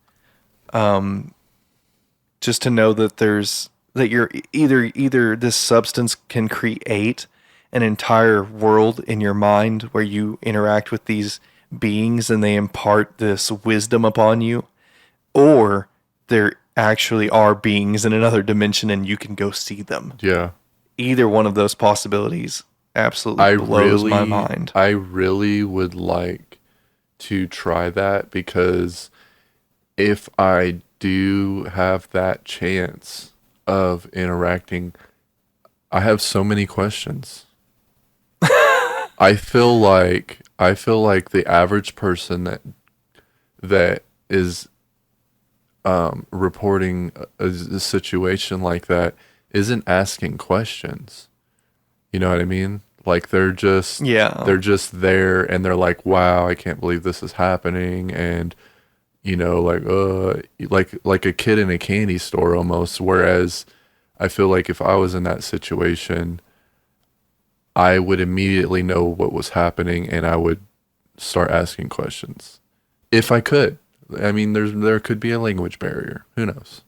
Just to know that you're either this substance can create an entire world in your mind where you interact with these beings and they impart this wisdom upon you, or there actually are beings in another dimension and you can go see them. Yeah. Either one of those possibilities absolutely blows my mind. I really would like to try that, because if I do have that chance of interacting, I have so many questions. I feel like the average person that is reporting a situation like that isn't asking questions. You know what I mean? Like they're just there, and they're like, wow, I can't believe this is happening. And like a kid in a candy store almost. Whereas I feel like if I was in that situation, I would immediately know what was happening and I would start asking questions. If I could. I mean, there could be a language barrier. Who knows?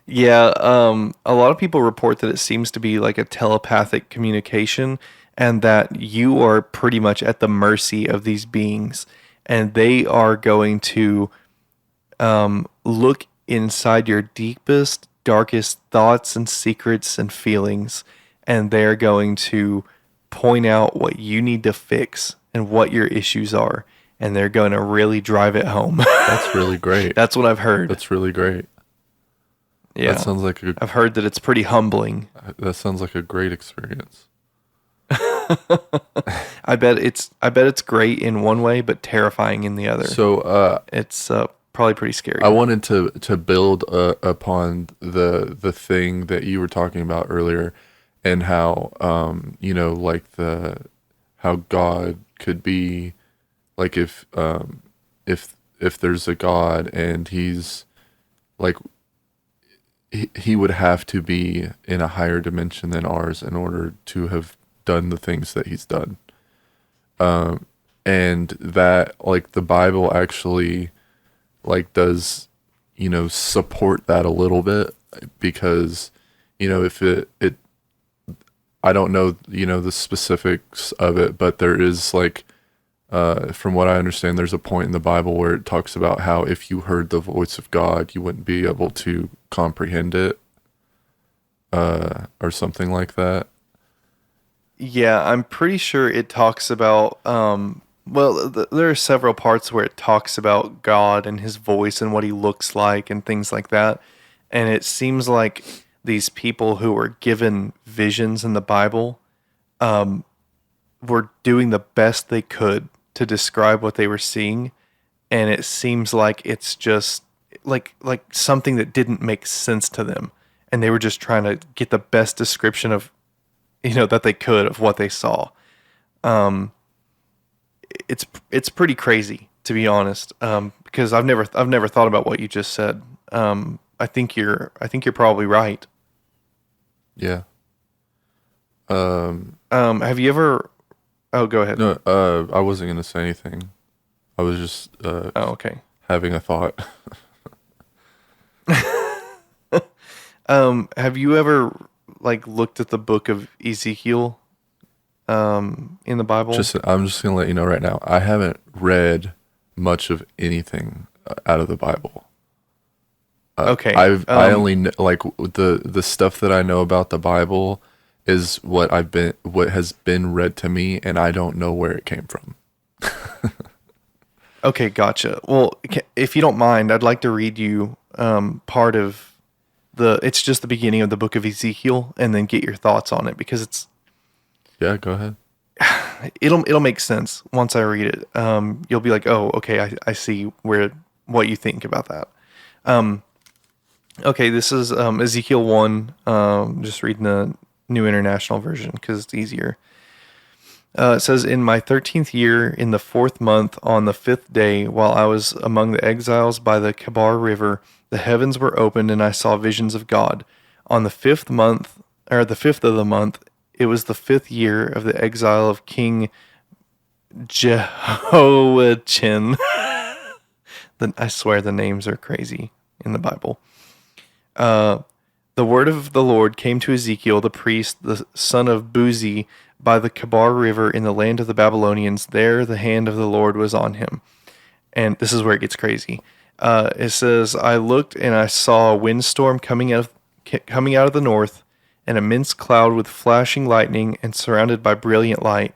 Yeah, a lot of people report that it seems to be like a telepathic communication, and that you are pretty much at the mercy of these beings, and they are going to look inside your deepest, darkest thoughts and secrets and feelings, and they're going to point out what you need to fix and what your issues are, and they're going to really drive it home. That's really great. That's what I've heard. That's really great. Yeah, that sounds like I've heard that it's pretty humbling. That sounds like a great experience. I bet it's great in one way, but terrifying in the other. So it's probably pretty scary. I wanted to build upon the thing that you were talking about earlier, and how like how God could be, like if there's a God, and he's like, he would have to be in a higher dimension than ours in order to have done the things that he's done. And that, like, the Bible actually, like, does, support that a little bit, because, if it I don't know, the specifics of it, but there is, like, from what I understand, there's a point in the Bible where it talks about how if you heard the voice of God, you wouldn't be able to comprehend it, or something like that. Yeah, I'm pretty sure it talks about, there are several parts where it talks about God and his voice and what he looks like and things like that. And it seems like these people who were given visions in the Bible were doing the best they could to describe what they were seeing, and it seems like it's just like something that didn't make sense to them, and they were just trying to get the best description of that they could of what they saw. It's pretty crazy, to be honest, because I've never thought about what you just said. I think you're probably right. Yeah. Have you ever? Oh, go ahead. No, I wasn't gonna say anything. I was just Oh, okay. having a thought. Have you ever looked at the book of Ezekiel in the Bible? I'm just gonna let you know right now, I haven't read much of anything out of the Bible. Okay. I only like the stuff that I know about the Bible is what has been read to me, and I don't know where it came from. Okay, gotcha. Well, if you don't mind, I'd like to read you part of it's just the beginning of the book of Ezekiel, and then get your thoughts on it, because it's... Yeah, go ahead. It'll make sense once I read it. You'll be like, oh, okay, I see what you think about that. Okay, this is Ezekiel 1, just reading the New International Version because it's easier. It says, in my 13th year, in the 4th month, on the 5th day, while I was among the exiles by the Kabar River, the heavens were opened, and I saw visions of God. On the 5th month, or the 5th of the month. It was the 5th year of the exile of King Jehoiachin. I swear the names are crazy in the Bible. The word of the Lord came to Ezekiel the priest, the son of Buzi, by the Kabar River in the land of the Babylonians. There the hand of the Lord was on him. And this is where it gets crazy. It says, I looked and I saw a windstorm coming out of the north, an immense cloud with flashing lightning and surrounded by brilliant light.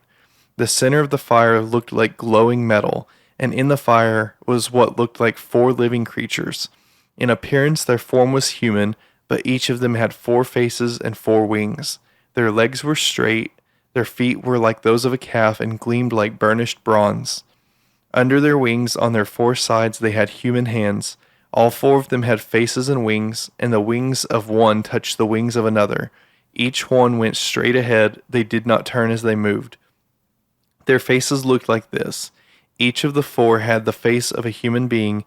The center of the fire looked like glowing metal, and in the fire was what looked like 4 living creatures. In appearance, their form was human, but each of them had 4 faces and 4 wings. Their legs were straight, their feet were like those of a calf and gleamed like burnished bronze. Under their wings, on their 4 sides, they had human hands. All 4 of them had faces and wings, and the wings of one touched the wings of another. Each one went straight ahead, they did not turn as they moved. Their faces looked like this. Each of the 4 had the face of a human being,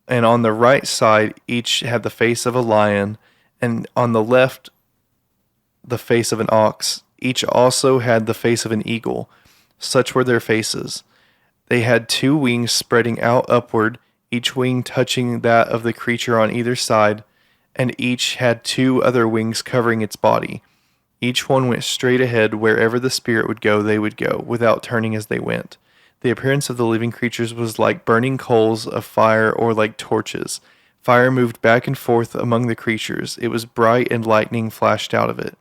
and on the right side each had the face of a lion, and on the left the face of an ox. Each also had the face of an eagle. Such were their faces. They had 2 wings spreading out upward, each wing touching that of the creature on either side, and each had 2 other wings covering its body. Each one went straight ahead. Wherever the spirit would go, they would go, without turning as they went. The appearance of the living creatures was like burning coals of fire or like torches. Fire moved back and forth among the creatures. It was bright and lightning flashed out of it.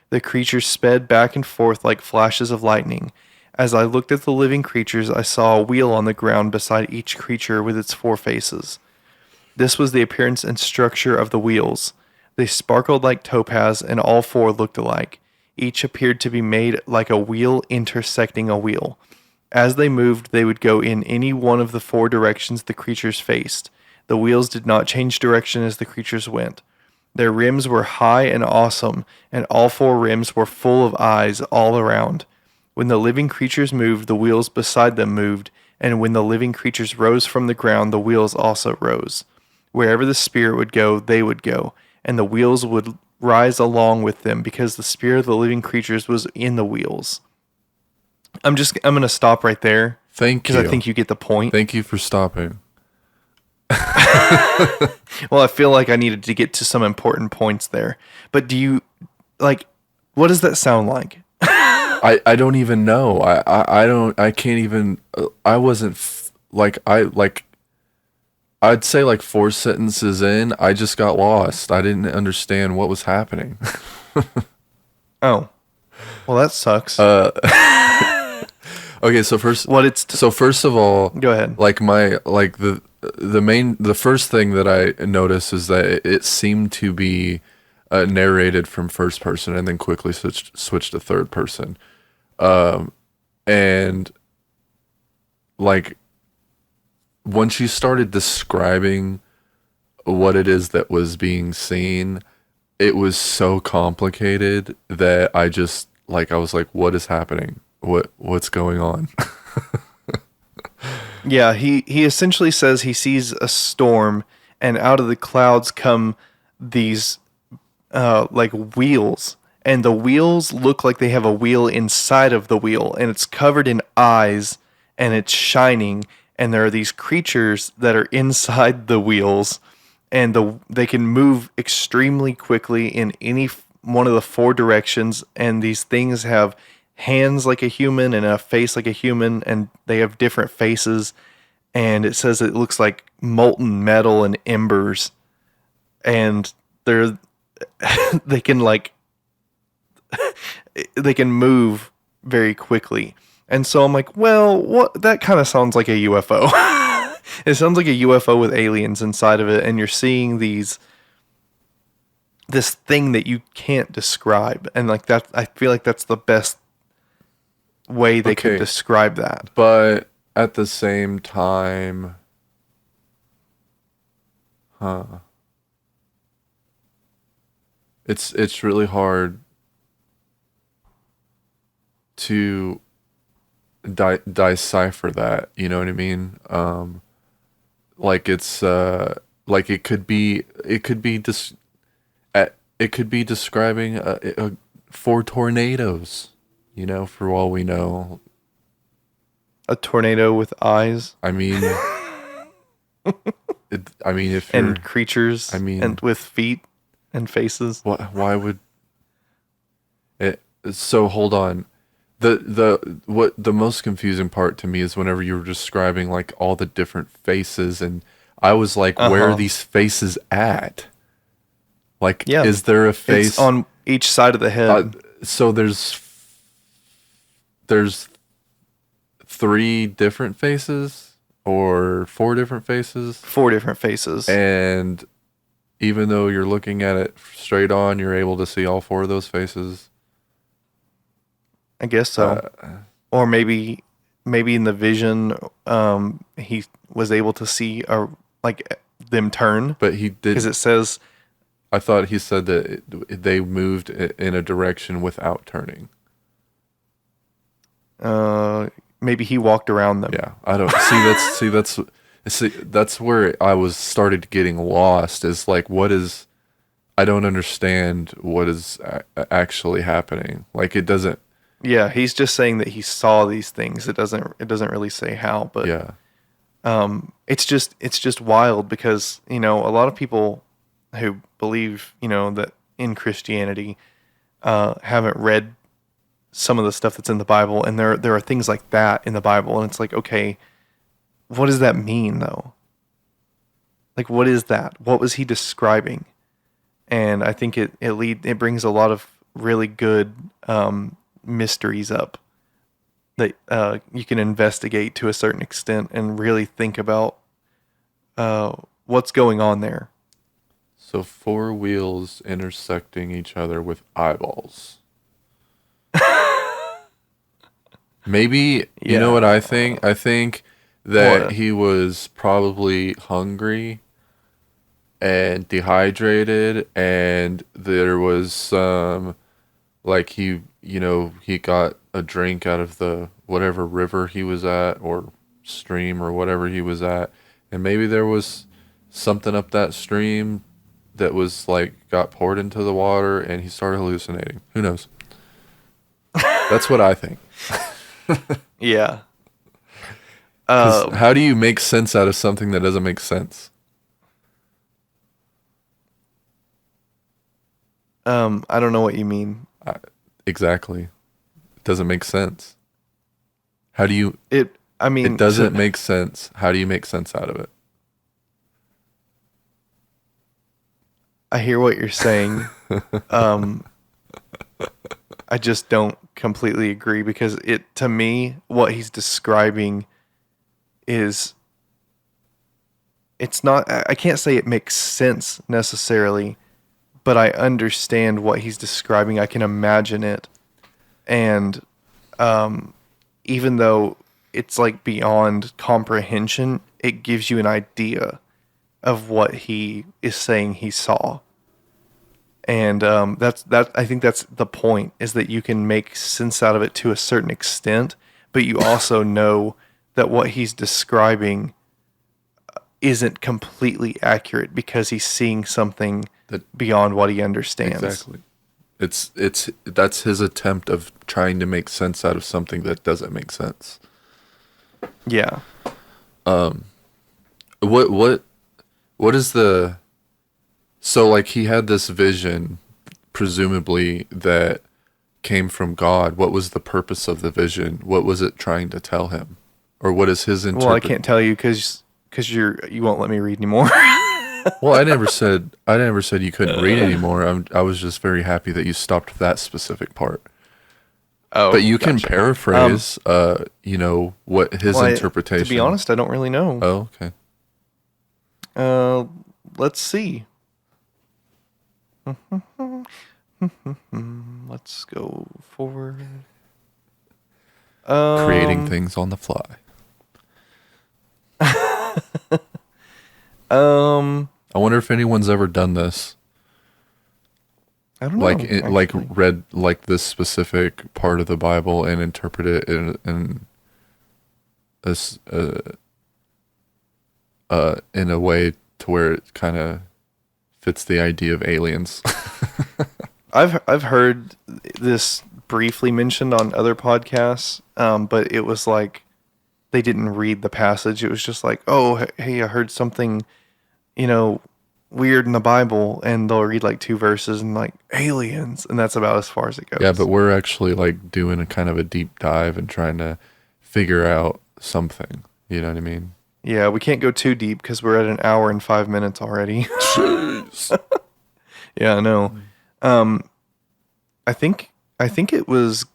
The creatures sped back and forth like flashes of lightning. As I looked at the living creatures, I saw a wheel on the ground beside each creature with its 4 faces. This was the appearance and structure of the wheels. They sparkled like topaz, and all 4 looked alike. Each appeared to be made like a wheel intersecting a wheel. As they moved, they would go in any one of the 4 directions the creatures faced. The wheels did not change direction as the creatures went. Their rims were high and awesome, and all 4 rims were full of eyes all around. When the living creatures moved, the wheels beside them moved, and when the living creatures rose from the ground, the wheels also rose. Wherever the spirit would go, they would go, and the wheels would rise along with them, because the spirit of the living creatures was in the wheels. I'm going to stop right there. Thank you. Because I think you get the point. Thank you for stopping. Well, I feel like I needed to get to some important points there. But do you, like, what does that sound like? I don't even know. I can't even, I wasn't, I'd say like 4 sentences in, I just got lost. I didn't understand what was happening. Oh. Well, that sucks. Okay, so first of all, go ahead. Like the first thing that I noticed is that it seemed to be narrated from first person and then quickly switched to third person. And like once you started describing what it is that was being seen, it was so complicated that I was like, what is happening? What's going on? Yeah, he essentially says he sees a storm, and out of the clouds come these like wheels, and the wheels look like they have a wheel inside of the wheel, and it's covered in eyes, and it's shining, and there are these creatures that are inside the wheels, and they can move extremely quickly in any one of the 4 directions, and these things have hands like a human and a face like a human, and they have different faces, and it says it looks like molten metal and embers, and they can move very quickly. And so I'm like, well, what? That kind of sounds like a UFO. It sounds like a UFO with aliens inside of it, and you're seeing this thing that you can't describe, and like that, I feel like that's the best way they could describe that. But at the same time, it's really hard to decipher that, you know what I mean? Like it's like it could be just it could be describing four tornadoes. For all we know. A tornado with eyes I mean, if you're, and creatures I mean, and with feet and faces. why would it? So hold on. The most confusing part to me is whenever you were describing like all the different faces, and I was like, where are Uh-huh. these faces at? Like, Yeah. is there a It's face? on each side of the head. So there's three different faces or four different faces, Four different faces. and even though you're looking at it straight on, you're able to see all four of those faces. I guess so. Or maybe in the vision, he was able to see like them turn But he did. because it says I thought he said that they moved in a direction without turning. maybe he walked around them. Yeah, I don't that's where I was started getting lost. Is like, what is? I don't understand what is actually happening. Like, it doesn't. Yeah, he's just saying that he saw these things. It doesn't really say how, but Yeah, it's just wild because, a lot of people who believe, that in Christianity haven't read some of the stuff that's in the Bible, and there are things like that in the Bible, and it's like, okay, what does that mean though? Like, what is that? What was he describing? And I think it brings a lot of really good mysteries up that you can investigate to a certain extent and really think about what's going on there. so four wheels intersecting each other with eyeballs. Maybe, you know what Yeah. I think? I think that What? he was probably hungry and dehydrated, and there was some, like, he got a drink out of the whatever river he was at, or stream, or whatever he was at, and maybe there was something up that stream that was like got poured into the water, and he started hallucinating. Who knows? That's what I think. Yeah. 'Cause how do you make sense out of something that doesn't make sense? I don't know what you mean. Exactly. It doesn't make sense. How do you? I mean, It doesn't make sense. How do you make sense out of it? I hear what you're saying. Um, I just don't completely agree because to me, what he's describing is, it's not, I can't say it makes sense necessarily, but I understand what he's describing. I can imagine it. And even though it's like beyond comprehension, it gives you an idea of what he is saying he saw. And I think that's the point, is that you can make sense out of it to a certain extent, but you also know that what he's describing isn't completely accurate because he's seeing something beyond what he understands. Exactly. That's his attempt of trying to make sense out of something that doesn't make sense. Yeah. What is the, so like he had this vision, presumably, that came from God. What was the purpose of the vision? What was it trying to tell him? Or what is his Well, I can't tell you because you won't let me read anymore. Well, I never said you couldn't read anymore. I was just very happy that you stopped that specific part. Oh, But you can gotcha. paraphrase, what his Well, interpretation. to be honest, I don't really know. Oh, okay. Let's see. Let's go forward. Creating things on the fly. I wonder if anyone's ever done this. I don't know. Like actually. read like this specific part of the Bible and interpret it in this in a way to where it kind of fits the idea of aliens. I've heard this briefly mentioned on other podcasts, but it was like they didn't read the passage. It was just like, oh, hey, I heard something, you know, weird in the Bible, and they'll read like two verses and like aliens, and that's about as far as it Yeah, goes. but we're actually like doing a kind of a deep dive and trying to figure out something. You know what I mean? Yeah, we can't go too deep because we're at an hour and 5 minutes already. Jeez. Yeah, I know. Um, I think it was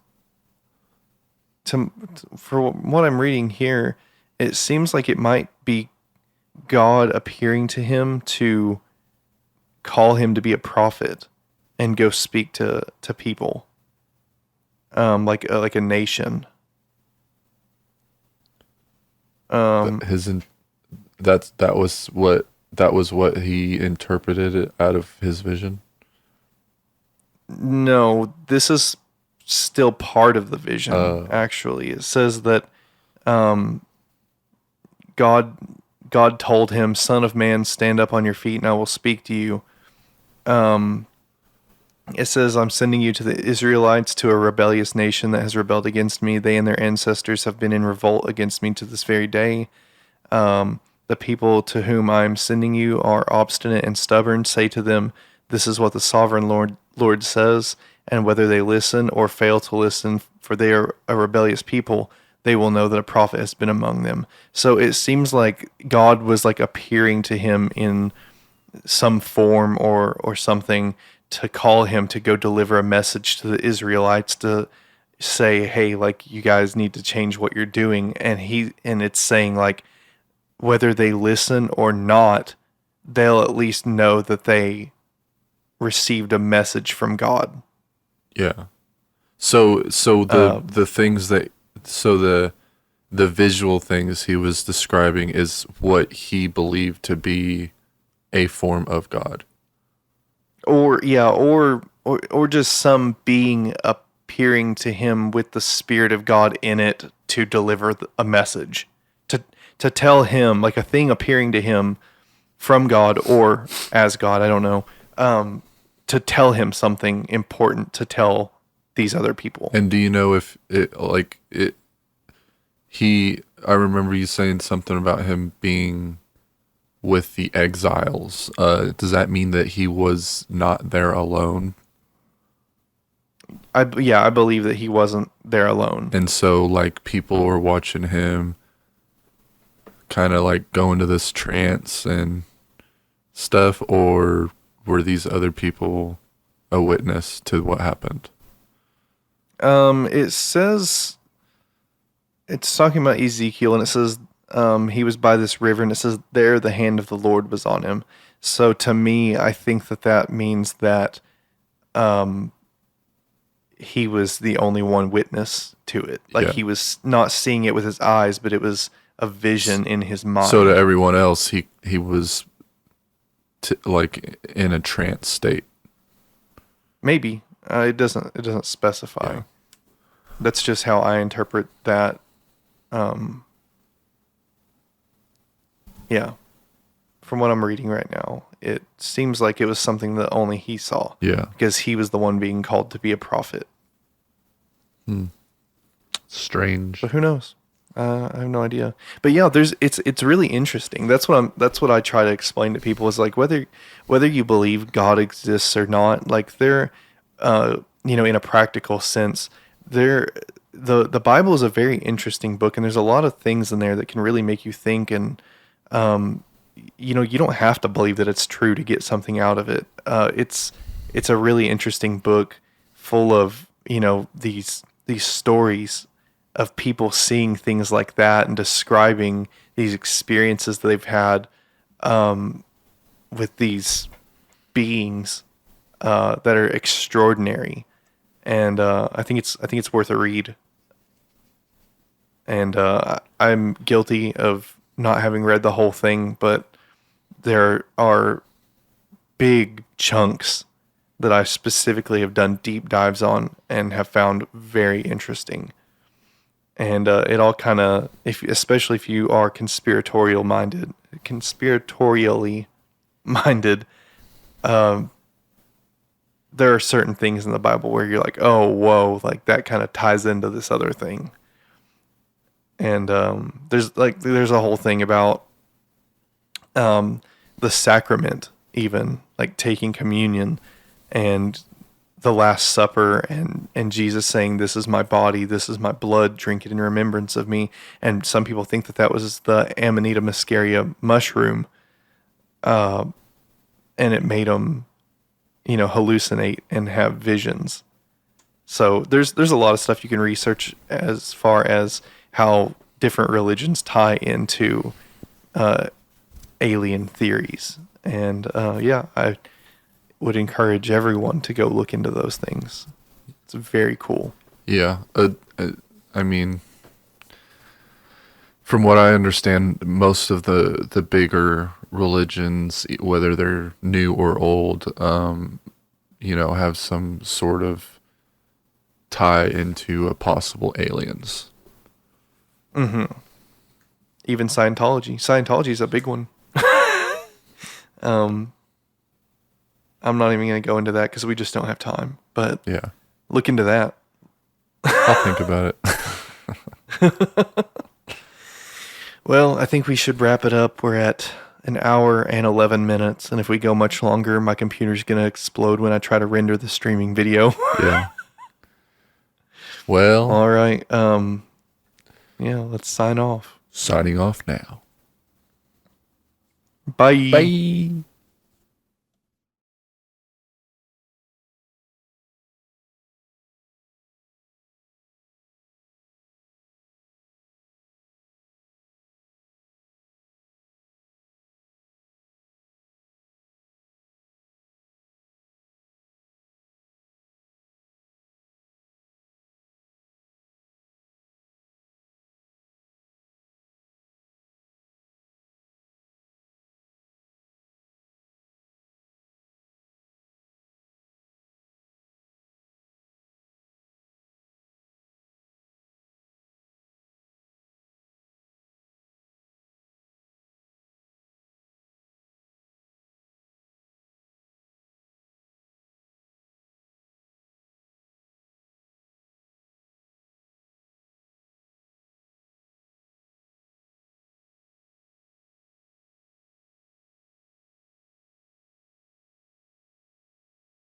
for what I'm reading here, it seems like it might be God appearing to him to call him to be a prophet and go speak to people, like a nation. That his in, that's that was what he interpreted it out of his vision. No, this is still part of the vision. Uh, Actually, it says that um, God God told him, "Son of man, stand up on your feet, and I will speak to you." Um, it says, "I'm sending you to the Israelites, to a rebellious nation that has rebelled against me. They and their ancestors have been in revolt against me to this very day. The people to whom I am sending you are obstinate and stubborn. Say to them, 'This is what the sovereign Lord says,' and whether they listen or fail to listen, for they are a rebellious people, they will know that a prophet has been among them." So it seems like God was like appearing to him in some form or something to call him to go deliver a message to the Israelites to say, "Hey, like you guys need to change what you're doing." And it's saying like whether they listen or not, they'll at least know that they received a message from God. yeah. So the things that so the visual things he was describing is what he believed to be a form of God. Or yeah, or just some being appearing to him with the spirit of God in it to deliver a message, to tell him, like a thing appearing to him from God or as God, I don't know, to tell him something important to tell these other people. And do you know if it like it he I remember you saying something about him being with the exiles. Does that mean that he was not there alone? I believe that he wasn't there alone. And so like people were watching him kind of like go into this trance and stuff, or were these other people a witness to what happened? It says it's talking about Ezekiel, and it says he was by this river, and it says there the hand of the Lord was on him. So to me, I think that means that um, he was the only one witness to it. Like Yeah. he was not seeing it with his eyes, but it was a vision in his mind. So to everyone else, he was like in a trance state. Maybe it doesn't specify. Yeah. That's just how I interpret that. Um, yeah, from what I'm reading right now, it seems like it was something that only he saw Yeah. because he was the one being called to be a prophet. Strange. But who knows? I have no idea. But yeah, it's really interesting. That's what I try to explain to people is like whether you believe God exists or not, like they're in a practical sense, there the Bible is a very interesting book, and there's a lot of things in there that can really make you think, and you don't have to believe that it's true to get something out of it. It's a really interesting book full of these stories of people seeing things like that and describing these experiences that they've had with these beings that are extraordinary, and I think it's worth a read. And I'm guilty of not having read the whole thing, but there are big chunks that I specifically have done deep dives on and have found very interesting. And it all kind of, especially if you are conspiratorially minded, there are certain things in the Bible where you're like, oh, whoa, like that kind of ties into this other thing. And there's a whole thing about the sacrament, even like taking communion and the Last Supper, and Jesus saying, "This is my body, this is my blood, drink it in remembrance of me." And some people think that that was the Amanita muscaria mushroom, and it made them, hallucinate and have visions. So there's a lot of stuff you can research as far as how different religions tie into alien theories. And yeah, I would encourage everyone to go look into those things. It's very cool. Yeah. I mean, from what I understand, most of the bigger religions, whether they're new or old, have some sort of tie into a possible aliens. Mm-hmm. Even Scientology. Scientology is a big one. I'm not even going to go into that because we just don't have time. But yeah, look into that. I'll think about it. Well, I think we should wrap it up. We're at an hour and 11 minutes. And if we go much longer, my computer's going to explode when I try to render the streaming video. Yeah. Well. All right. Yeah, let's sign off. Signing off now. Bye. Bye.